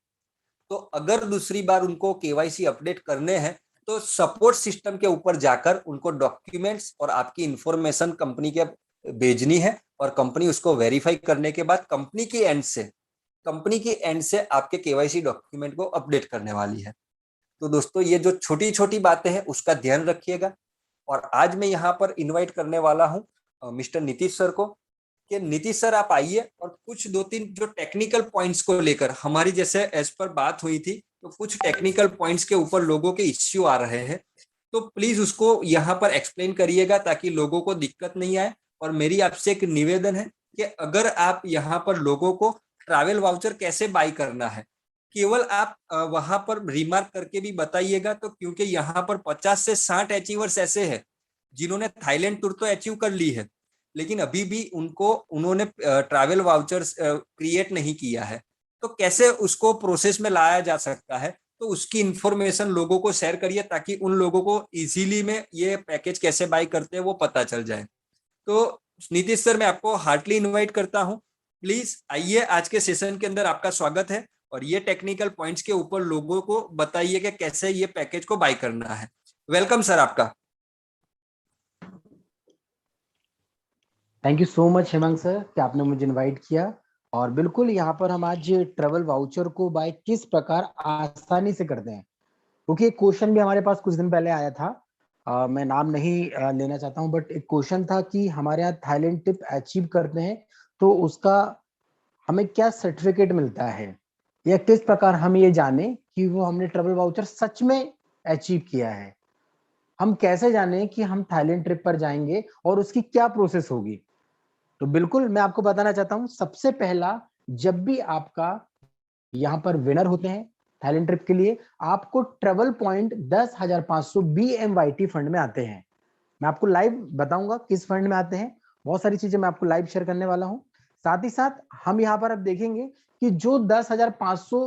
तो अगर दूसरी बार उनको केवाईसी अपडेट करने हैं तो सपोर्ट सिस्टम के ऊपर जाकर उनको डॉक्यूमेंट्स और आपकी इंफॉर्मेशन कंपनी के भेजनी है और कंपनी उसको वेरीफाई करने के बाद कंपनी की एंड से आपके केवाईसी डॉक्यूमेंट को अपडेट करने वाली है। तो दोस्तों ये जो छोटी छोटी बातें हैं उसका ध्यान रखिएगा। और आज मैं यहाँ पर इनवाइट करने वाला हूँ मिस्टर नीतीश सर को कि नीतीश सर आप आइए और कुछ दो तीन जो टेक्निकल पॉइंट्स को लेकर हमारी जैसे एज पर बात हुई थी तो कुछ टेक्निकल पॉइंट्स के ऊपर लोगों के इश्यू आ रहे हैं, तो प्लीज उसको यहाँ पर एक्सप्लेन करिएगा ताकि लोगों को दिक्कत नहीं आए। और मेरी आपसे एक निवेदन है कि अगर आप यहाँ पर लोगों को ट्रैवल वाउचर कैसे बाय करना है केवल आप वहां पर रिमार्क करके भी बताइएगा, तो क्योंकि यहाँ पर 50 से 60 अचीवर्स ऐसे हैं जिन्होंने थाईलैंड टूर तो अचीव कर ली है लेकिन अभी भी उन्होंने ट्रैवल वाउचर्स क्रिएट नहीं किया है। तो कैसे उसको प्रोसेस में लाया जा सकता है, तो उसकी इंफॉर्मेशन लोगों को शेयर करिए ताकि उन लोगों को इजीली में ये पैकेज कैसे बाय करते हैं वो पता चल जाए। तो नीतीश सर मैं आपको हार्टली इनवाइट करता हूं, प्लीज आइए, आज के सेशन के अंदर आपका स्वागत है और ये टेक्निकल पॉइंट्स के ऊपर लोगों को बताइए कि कैसे ये पैकेज को बाय करना है। वेलकम सर आपका। Thank you so much Hemant sir कि आपने मुझे इनवाइट किया। और बिल्कुल यहाँ पर हम आज ट्रेवल वाउचर को बाय किस प्रकार आसानी से करते हैं, क्योंकि एक क्वेश्चन भी हमारे पास कुछ दिन पहले आया था। मैं नाम नहीं लेना चाहता हूँ, बट एक क्वेश्चन था कि हमारे यहाँ थाईलैंड ट्रिप अचीव करते हैं तो उसका हमें क्या सर्टिफिकेट मिलता है, या किस प्रकार हम ये जाने कि वो हमने ट्रेवल वाउचर सच में अचीव किया है। हम कैसे जाने कि हम थाईलैंड ट्रिप पर जाएंगे और उसकी क्या प्रोसेस होगी। तो बिल्कुल मैं आपको बताना चाहता हूं, सबसे पहला, जब भी आपका यहाँ पर विनर होते हैं थाईलैंड ट्रिप के लिए, आपको ट्रेवल पॉइंट 10,500 BMYT फंड में आते हैं। मैं आपको लाइव बताऊंगा किस फंड में आते हैं, बहुत सारी चीजें मैं आपको लाइव शेयर करने वाला हूं। साथ ही साथ हम यहाँ पर अब देखेंगे कि जो 10,500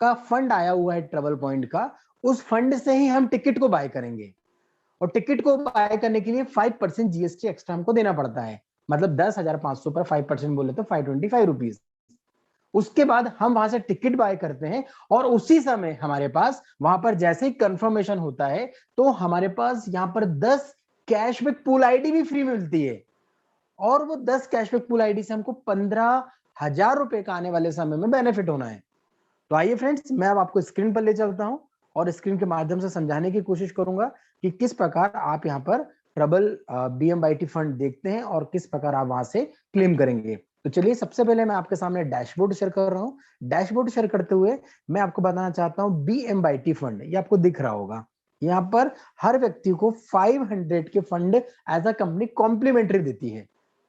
का फंड आया हुआ है ट्रेवल पॉइंट का, उस फंड से ही हम टिकट को बाय करेंगे। और टिकट को बाय करने के लिए 5% जीएसटी एक्स्ट्रा हमको देना पड़ता है। मतलब 10,500 पर 5% बोले तो 525 रुपीज। उसके बाद हम वहां से टिकट बाय करते हैं और उसी समय हमारे पास वहां पर जैसे ही कंफर्मेशन होता है तो हमारे पास यहाँ पर 10 कैशबैक पूल आईडी भी फ्री मिलती है। और वो 10 कैशबैक पूल आईडी से हमको 15,000 रुपए का आने वाले समय में बेनिफिट होना है। तो आइए फ्रेंड्स, मैं अब आपको स्क्रीन पर ले चलता हूं और स्क्रीन के माध्यम से समझाने की कोशिश करूंगा कि किस प्रकार आप यहाँ पर ट्रबल BMYT फंड देखते हैं और किस प्रकार आप वहां से क्लेम करेंगे। तो चलिए, सबसे पहले मैं आपके सामने डैशबोर्ड शेयर कर रहा हूं। डैशबोर्ड शेयर करते हुए मैं आपको बताना चाहता हूं, BMYT फंड ये आपको दिख रहा होगा। यहाँ पर हर व्यक्ति को 500 के fund as a company complimentary देती है।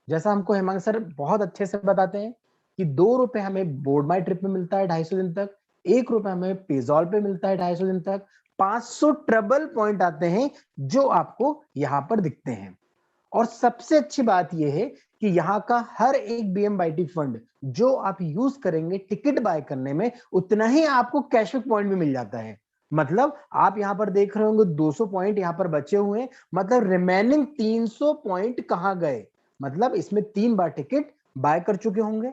जैसा हमको हेमंत सर बहुत अच्छे से बताते हैं कि 2 रुपए हमें बोर्ड माई ट्रिप में मिलता है 250 दिन तक, 1 रुपए हमें पेजॉल पे मिलता है 250 दिन तक, 500 ट्रबल पॉइंट आते हैं जो आपको यहाँ पर दिखते हैं। और सबसे अच्छी बात यह है कि यहाँ का हर एक BMYT फंड जो आप यूज करेंगे टिकट बाय करने में, उतना ही आपको कैशबैक पॉइंट भी मिल जाता है। मतलब आप यहाँ पर देख रहे होंगे 200 पॉइंट यहाँ पर बचे हुए हैं, मतलब रिमेनिंग 300 पॉइंट कहाँ गए। मतलब इसमें 3 बार टिकट बाय कर चुके होंगे,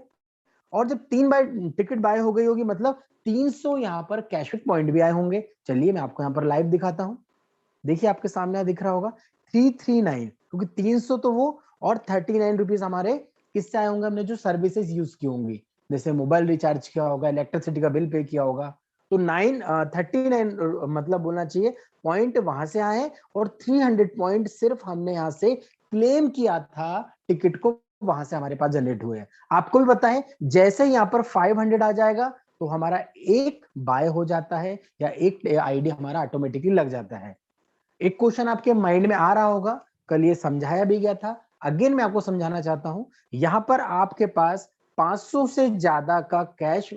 और जब 3 बार टिकट बाय हो गई होगी मतलब 300 यहाँ पर कैशबैक पॉइंट भी आए होंगे। चलिए मैं आपको यहाँ पर लाइव दिखाता हूं। देखिए आपके सामने दिख रहा होगा 339, क्योंकि 300 तो वो और 39 रुपीज हमारे किससे आए होंगे, हमने जो सर्विसेज यूज की होंगी, जैसे मोबाइल रिचार्ज किया होगा, इलेक्ट्रिसिटी का बिल पे किया होगा। तो 39 मतलब बोलना चाहिए पॉइंट वहां से आए, और 300 पॉइंट सिर्फ हमने यहाँ से क्लेम किया था टिकट को, वहां से हमारे पास जनरेट हुए हैं। आपको भी पता है जैसे ही यहाँ पर 500 आ जाएगा तो हमारा एक बाय हो जाता है, या एक आईडी हमारा ऑटोमेटिकली लग जाता है। एक क्वेश्चन आपके माइंड में आ रहा होगा, कल ये समझाया भी गया था, अगेन मैं आपको समझाना चाहता हूं। यहां पर आपके पास 500 से ज्यादा का कैश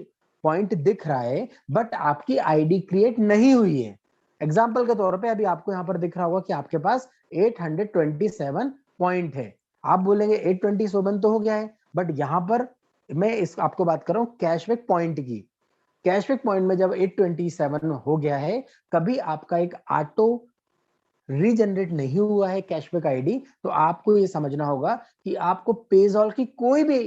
पॉइंट दिख रहा है, बट आपकी आईडी क्रिएट नहीं हुई है। एग्जाम्पल के तौर पे अभी आपको यहां पर दिख रहा होगा कि आपके पास 827 पॉइंट है। आप बोलेंगे 827 तो हो गया है, बट यहां पर मैं इस आपको बात कर रहा हूं कैशबैक पॉइंट की। कैशबैक पॉइंट में जब 827 हो गया है, कभी आपका एक ऑटो रीजनरेट नहीं हुआ है कैशबैक आईडी, तो आपको ये समझना होगा कि आपको पेजॉल की कोई भी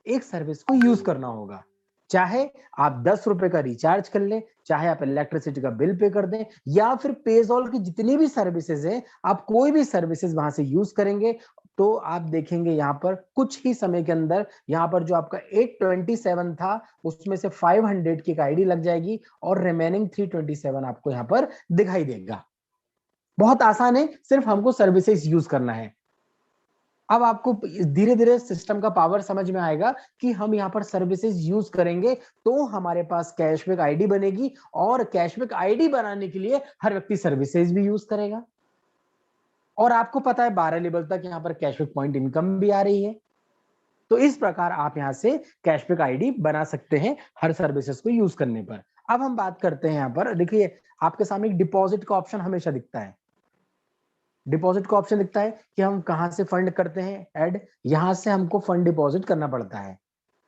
एक सर्विस को यूज करना होगा। चाहे आप 10 रुपए का रिचार्ज कर लें, चाहे आप इलेक्ट्रिसिटी का बिल पे कर दें, या फिर पेजॉल की जितनी भी सर्विसेज है, आप कोई भी सर्विसेज वहां से यूज करेंगे, तो आप देखेंगे यहां पर कुछ ही समय के अंदर यहां पर जो आपका 827 था उसमें से 500 की आईडी लग जाएगी, और रिमेनिंग 327 आपको यहां पर दिखाई देगा। बहुत आसान है, सिर्फ हमको सर्विसेज यूज करना है। अब आपको धीरे धीरे सिस्टम का पावर समझ में आएगा कि हम यहाँ पर सर्विसेज यूज करेंगे तो हमारे पास कैशबैक आईडी बनेगी, और कैशबैक आईडी बनाने के लिए हर व्यक्ति सर्विसेज भी यूज करेगा। और आपको पता है 12 लेवल तक यहाँ पर कैशबैक पॉइंट इनकम भी आ रही है। तो इस प्रकार आप यहाँ से कैशबैक आईडी बना सकते हैं हर सर्विसेज को यूज करने पर। अब हम बात करते हैं यहाँ पर, देखिए आपके सामने एक डिपॉजिट का ऑप्शन हमेशा दिखता है। डिपॉजिट का ऑप्शन दिखता है कि हम कहां से फंड करते हैं ऐड, यहां से हमको फंड डिपॉजिट करना पड़ता है।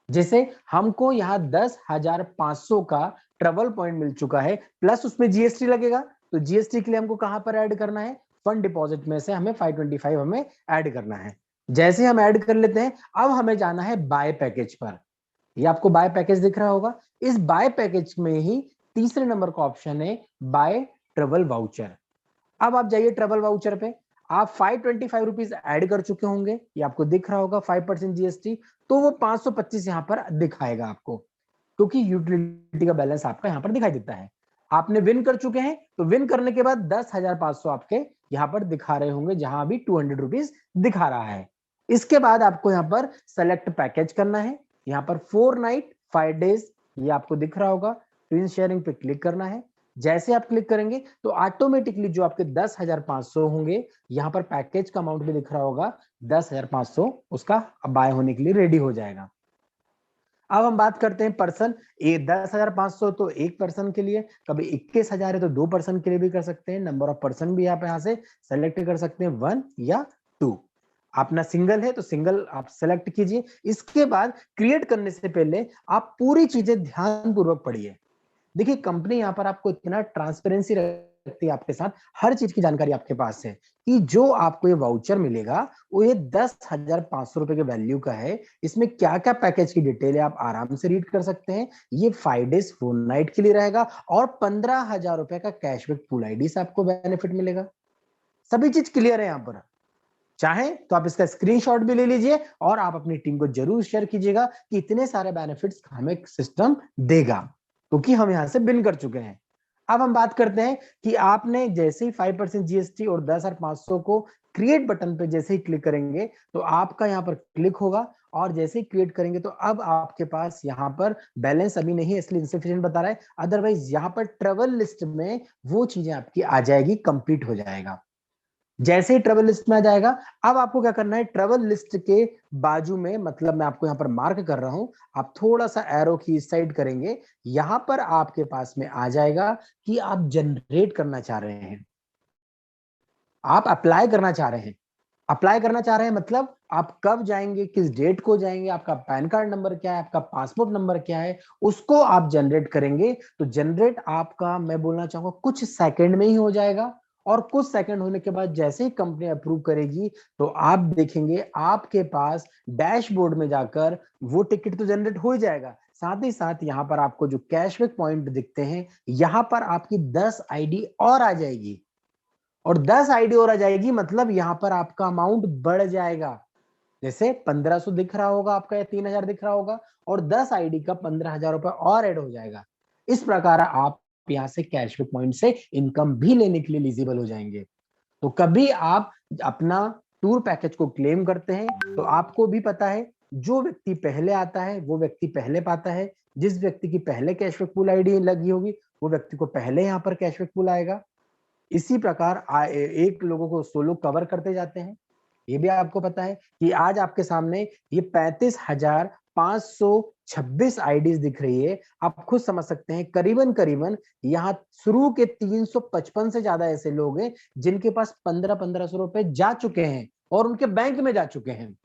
जैसे हमको यहाँ 10,500 का ट्रेवल पॉइंट मिल चुका है, प्लस उसमें जीएसटी लगेगा, तो जीएसटी के लिए हमको कहां पर ऐड करना है, फंड डिपॉजिट में से हमें 525 हमें ऐड करना है। जैसे हम ऐड कर लेते हैं, अब हमें जाना है बाय पैकेज पर। ये आपको बाय पैकेज दिख रहा होगा, इस बाय पैकेज में ही तीसरे नंबर का ऑप्शन है बाय ट्रेवल वाउचर। अब आप जाइए ट्रेवल वाउचर पे, आप 525 रुपीज ऐड कर चुके होंगे, ये आपको दिख रहा होगा 5% जीएसटी, तो वो 525 यहाँ पर दिखाएगा आपको, क्योंकि यूटिलिटी का बैलेंस आपका यहाँ पर दिखाई देता है। आपने विन कर चुके हैं, तो विन करने के बाद 10,500 आपके यहाँ पर दिखा रहे होंगे, जहां अभी 200 रुपीज दिखा रहा है। इसके बाद आपको यहाँ पर सेलेक्ट पैकेज करना है, यहाँ पर 4 नाइट 5 डेज ये आपको दिख रहा होगा, ट्विन शेयरिंग पे क्लिक करना है। जैसे आप क्लिक करेंगे तो ऑटोमेटिकली जो आपके 10,500 होंगे, यहाँ पर पैकेज का अमाउंट भी दिख रहा होगा 10,500, उसका बाय होने के लिए रेडी हो जाएगा। अब हम बात करते हैं पर्सन, ये 10,500 तो एक पर्सन के लिए, कभी 21,000 है तो 2 पर्सन के लिए भी कर सकते हैं। नंबर ऑफ पर्सन भी आप यहाँ से सेलेक्ट कर सकते हैं, 1 या 2। अपना सिंगल है तो सिंगल आप सेलेक्ट कीजिए। इसके बाद क्रिएट करने से पहले आप पूरी चीजें ध्यान पूर्वक पढ़िए। देखिए कंपनी यहाँ पर आपको इतना ट्रांसपेरेंसी रखती है आपके साथ, हर चीज की जानकारी आपके पास है कि जो आपको ये वाउचर मिलेगा वो ये 10,500 रुपए के वैल्यू का है। इसमें क्या क्या पैकेज की डिटेल है आप आराम से रीड कर सकते हैं। ये 5 डेज 4 नाइट के लिए रहेगा, और 15,000 रुपए का कैशबैक पूल आईडी से आपको बेनिफिट मिलेगा। सभी चीज क्लियर है यहाँ पर। चाहे तो आप इसका स्क्रीनशॉट भी ले लीजिए, और आप अपनी टीम को जरूर शेयर कीजिएगा कि इतने सारे बेनिफिट्स हमें सिस्टम देगा, क्योंकि हम यहां से बिन कर चुके हैं। अब हम बात करते हैं कि आपने जैसे ही 5% जीएसटी और 10,500 को क्रिएट बटन पे जैसे ही क्लिक करेंगे तो आपका यहाँ पर क्लिक होगा, और जैसे ही क्रिएट करेंगे तो अब आपके पास यहाँ पर बैलेंस अभी नहीं है इसलिए इनसफिशिएंट बता रहा है, अदरवाइज यहाँ पर ट्रेवल लिस्ट में वो चीजें आपकी आ जाएगी, कंप्लीट हो जाएगा। जैसे ही ट्रेवल लिस्ट में आ जाएगा, अब आपको क्या करना है, ट्रेवल लिस्ट के बाजू में, मतलब मैं आपको यहाँ पर मार्क कर रहा हूं, आप थोड़ा सा एरो की इस साइड करेंगे, यहां पर आपके पास में आ जाएगा कि आप जनरेट करना चाह रहे हैं, आप अप्लाई करना चाह रहे हैं। अप्लाई करना चाह रहे हैं मतलब आप कब जाएंगे, किस डेट को जाएंगे, आपका पैन कार्ड नंबर क्या है, आपका पासपोर्ट नंबर क्या है, उसको आप जनरेट करेंगे। तो जनरेट आपका, मैं बोलना चाहूंगा, कुछ सेकंड में ही हो जाएगा, और कुछ सेकंड होने के बाद जैसे ही कंपनी अप्रूव करेगी तो आप देखेंगे आपके पास डैशबोर्ड में जाकर वो टिकट तो जनरेट हो ही जाएगा, साथ ही साथ यहाँ पर आपको जो कैशबैक पॉइंट दिखते हैं, यहाँ पर आपकी 10 आईडी और आ जाएगी। और 10 आईडी और आ जाएगी, मतलब यहाँ पर आपका अमाउंट बढ़ जाएगा। जैसे 1500 दिख रहा होगा आपका या 3000 दिख रहा होगा, और 10 आईडी का 15,000 रुपए और ऐड हो जाएगा। इस प्रकार आप यहाँ से कैशबैक पॉइंट से इनकम भी लेने के लिए एलिजिबल हो जाएंगे। तो कभी आप अपना टूर पैकेज को क्लेम करते हैं तो आपको भी पता है, जो व्यक्ति पहले आता है वो व्यक्ति पहले पाता है। जिस व्यक्ति की पहले कैशबैक पूल आईडी लगी होगी वो व्यक्ति को पहले यहाँ पर कैशबैक पूल आएगा। इसी प्रकार एक लोगों को 100 लोग कवर करते जाते हैं। ये भी आपको पता है कि आज आपके सामने ये 35,526 आईडीज दिख रही है। आप खुद समझ सकते हैं, करीबन करीबन यहाँ शुरू के 355 से ज्यादा ऐसे लोग हैं जिनके पास 1500 रुपए जा चुके हैं और उनके बैंक में जा चुके हैं।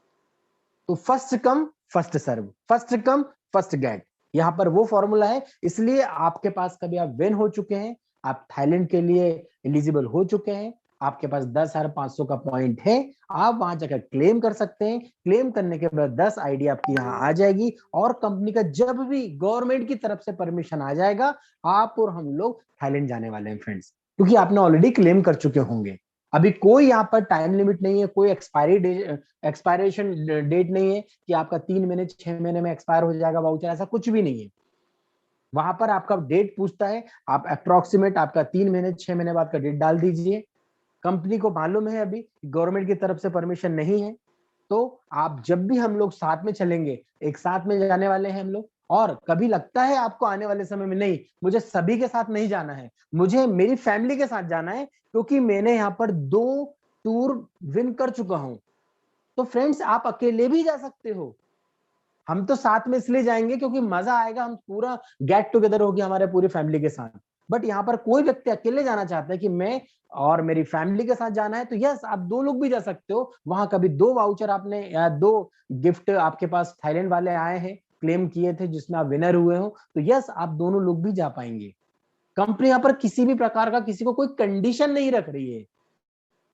तो first come first serve, first come first get, यहाँ पर वो फॉर्मूला है। इसलिए आपके पास कभी आप विन हो चुके हैं, आप थाईलैंड के लिए एलिजिबल हो चुके हैं, आपके पास 10,500 का पॉइंट है, आप वहां जाकर क्लेम कर सकते हैं। क्लेम करने के बाद 10 आईडी आपकी यहाँ आ जाएगी और कंपनी का जब भी गवर्नमेंट की तरफ से परमिशन आ जाएगा, आप और हम लोग थाईलैंड जाने वाले हैं फ्रेंड्स, क्योंकि आपने ऑलरेडी क्लेम कर चुके होंगे। अभी कोई यहाँ पर टाइम लिमिट नहीं है, कोई एक्सपायरेशन डेट नहीं है कि आपका 3 महीने 6 महीने में एक्सपायर हो जाएगा वाउचर, ऐसा कुछ भी नहीं है। वहां पर आपका डेट पूछता है, आप अप्रोक्सीमेट आपका 3 महीने 6 महीने बाद का डेट डाल दीजिए। कंपनी को मालूम है अभी गवर्नमेंट की तरफ से परमिशन नहीं है, तो आप जब भी हम लोग साथ में चलेंगे, एक साथ में जाने वाले हैं हम लोग। और कभी लगता है आपको आने वाले समय में नहीं मुझे सभी के साथ नहीं जाना है, मुझे मेरी फैमिली के साथ जाना है, क्योंकि मैंने यहाँ पर 2 टूर विन कर चुका हूं। तो फ्रेंड्स आप अकेले भी जा सकते हो, हम तो साथ में इसलिए जाएंगे क्योंकि मजा आएगा, हम पूरा गेट टुगेदर होगी हमारे पूरी फैमिली के साथ। बट यहाँ पर कोई व्यक्ति अकेले जाना चाहता है कि मैं और मेरी फैमिली के साथ जाना है, तो यस आप 2 लोग भी जा सकते हो। वहां कभी 2 वाउचर आपने या 2 गिफ्ट आपके पास थाईलैंड वाले आए हैं, क्लेम किए थे, जिसमें आप विनर हुए हो, तो यस आप दोनों लोग भी जा पाएंगे। कंपनी यहाँ पर किसी भी प्रकार का किसी को कोई कंडीशन नहीं रख रही है,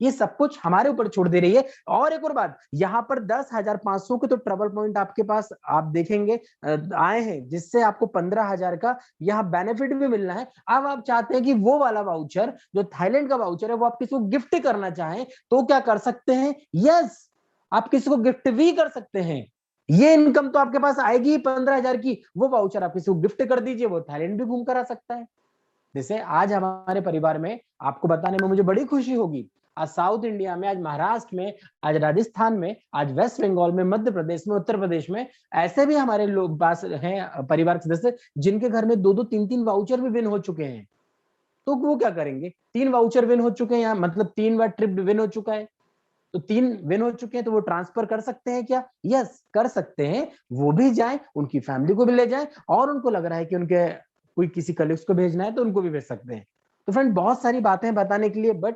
ये सब कुछ हमारे ऊपर छोड़ दे रही है। और एक और बात, यहाँ पर 10,500 के तो ट्रैवल पॉइंट आपके पास आप देखेंगे आए हैं, जिससे आपको 15,000 का यहाँ बेनिफिट भी मिलना है। अब आप चाहते हैं कि वो वाला वाउचर जो थाईलैंड का वाउचर है वो आप किसी को गिफ्ट करना चाहें तो क्या कर सकते हैं, यस आप किसी को गिफ्ट भी कर सकते हैं। ये इनकम तो आपके पास आएगी 15,000 की, वो वाउचर आप किसी को गिफ्ट कर दीजिए, वो थाईलैंड भी घूम कर आ सकता है। जैसे आज हमारे परिवार में आपको बताने में मुझे बड़ी खुशी होगी, आज साउथ इंडिया में, आज महाराष्ट्र में, आज राजस्थान में, आज वेस्ट बंगाल में, मध्य प्रदेश में, उत्तर प्रदेश में ऐसे भी हमारे लोग पास हैं परिवार के सदस्य जिनके घर में 2-2 3-3 वाउचर भी विन हो चुके हैं। तो वो क्या करेंगे, 3 वाउचर विन हो चुके हैं यहाँ, मतलब 3 बार ट्रिप विन हो चुका है, तो 3 विन हो चुके हैं, तो वो ट्रांसफर कर सकते हैं क्या, यस कर सकते हैं। वो भी जाएं, उनकी फैमिली को भी ले जाएं, और उनको लग रहा है कि उनके कोई किसी कलीग्स को भेजना है तो उनको भी भेज सकते हैं। तो फ्रेंड बहुत सारी बातें बताने के लिए, बट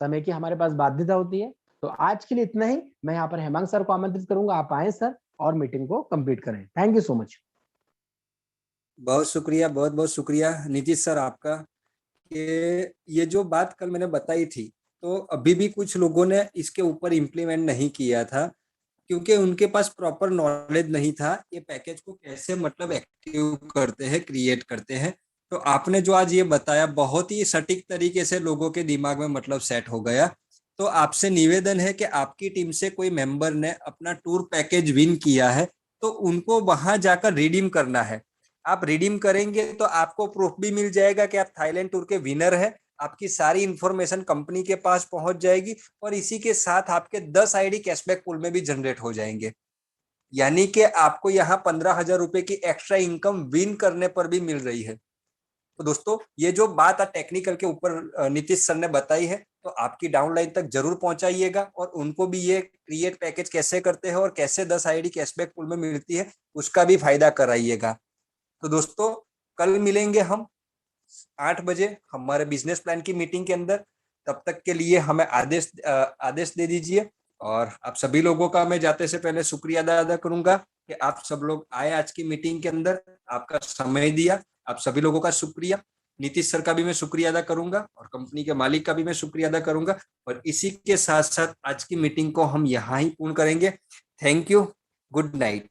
समय की हमारे पास बाध्यता होती है। तो आज के लिए इतना ही। मैं यहाँ पर हेमंत सर को आमंत्रित करूंगा, आप आए सर और मीटिंग को कंप्लीट करें। Thank you so much. बहुत शुक्रिया, बहुत बहुत शुक्रिया नीतीश सर आपका, कि ये जो बात कल मैंने बताई थी तो अभी भी कुछ लोगों ने इसके ऊपर इम्प्लीमेंट नहीं किया था, क्योंकि उनके पास प्रॉपर नॉलेज नहीं था ये पैकेज को कैसे मतलब एक्टिव करते हैं, क्रिएट करते हैं। तो आपने जो आज ये बताया बहुत ही सटीक तरीके से लोगों के दिमाग में मतलब सेट हो गया। तो आपसे निवेदन है कि आपकी टीम से कोई मेंबर ने अपना टूर पैकेज विन किया है तो उनको वहां जाकर रिडीम करना है। आप रिडीम करेंगे तो आपको प्रूफ भी मिल जाएगा कि आप थाईलैंड टूर के विनर हैं, आपकी सारी इंफॉर्मेशन कंपनी के पास पहुंच जाएगी और इसी के साथ आपके 10 आईडी कैशबैक पूल में भी जनरेट हो जाएंगे। यानी कि आपको यहाँ 15,000 रुपए की एक्स्ट्रा इनकम विन करने पर भी मिल रही है। तो दोस्तों ये जो बात टेक्निकल के ऊपर नीतीश सर ने बताई है तो आपकी डाउनलाइन तक जरूर पहुंचाइएगा और उनको भी ये क्रिएट पैकेज कैसे करते हैं और कैसे 10 आईडी कैशबैक पूल में मिलती है उसका भी फायदा कराइएगा। तो दोस्तों कल मिलेंगे हम 8 बजे हमारे बिजनेस प्लान की मीटिंग के अंदर। तब तक के लिए हमें आदेश दे दीजिए। और आप सभी लोगों का मैं जाते से पहले शुक्रिया अदा करूंगा कि आप सब लोग आए आज की मीटिंग के अंदर, आपका समय दिया। आप सभी लोगों का शुक्रिया। नीतीश सर का भी मैं शुक्रिया अदा करूंगा और कंपनी के मालिक का भी मैं शुक्रिया अदा करूंगा। और इसी के साथ साथ आज की मीटिंग को हम यहाँ ही पूर्ण करेंगे। Thank you, good night.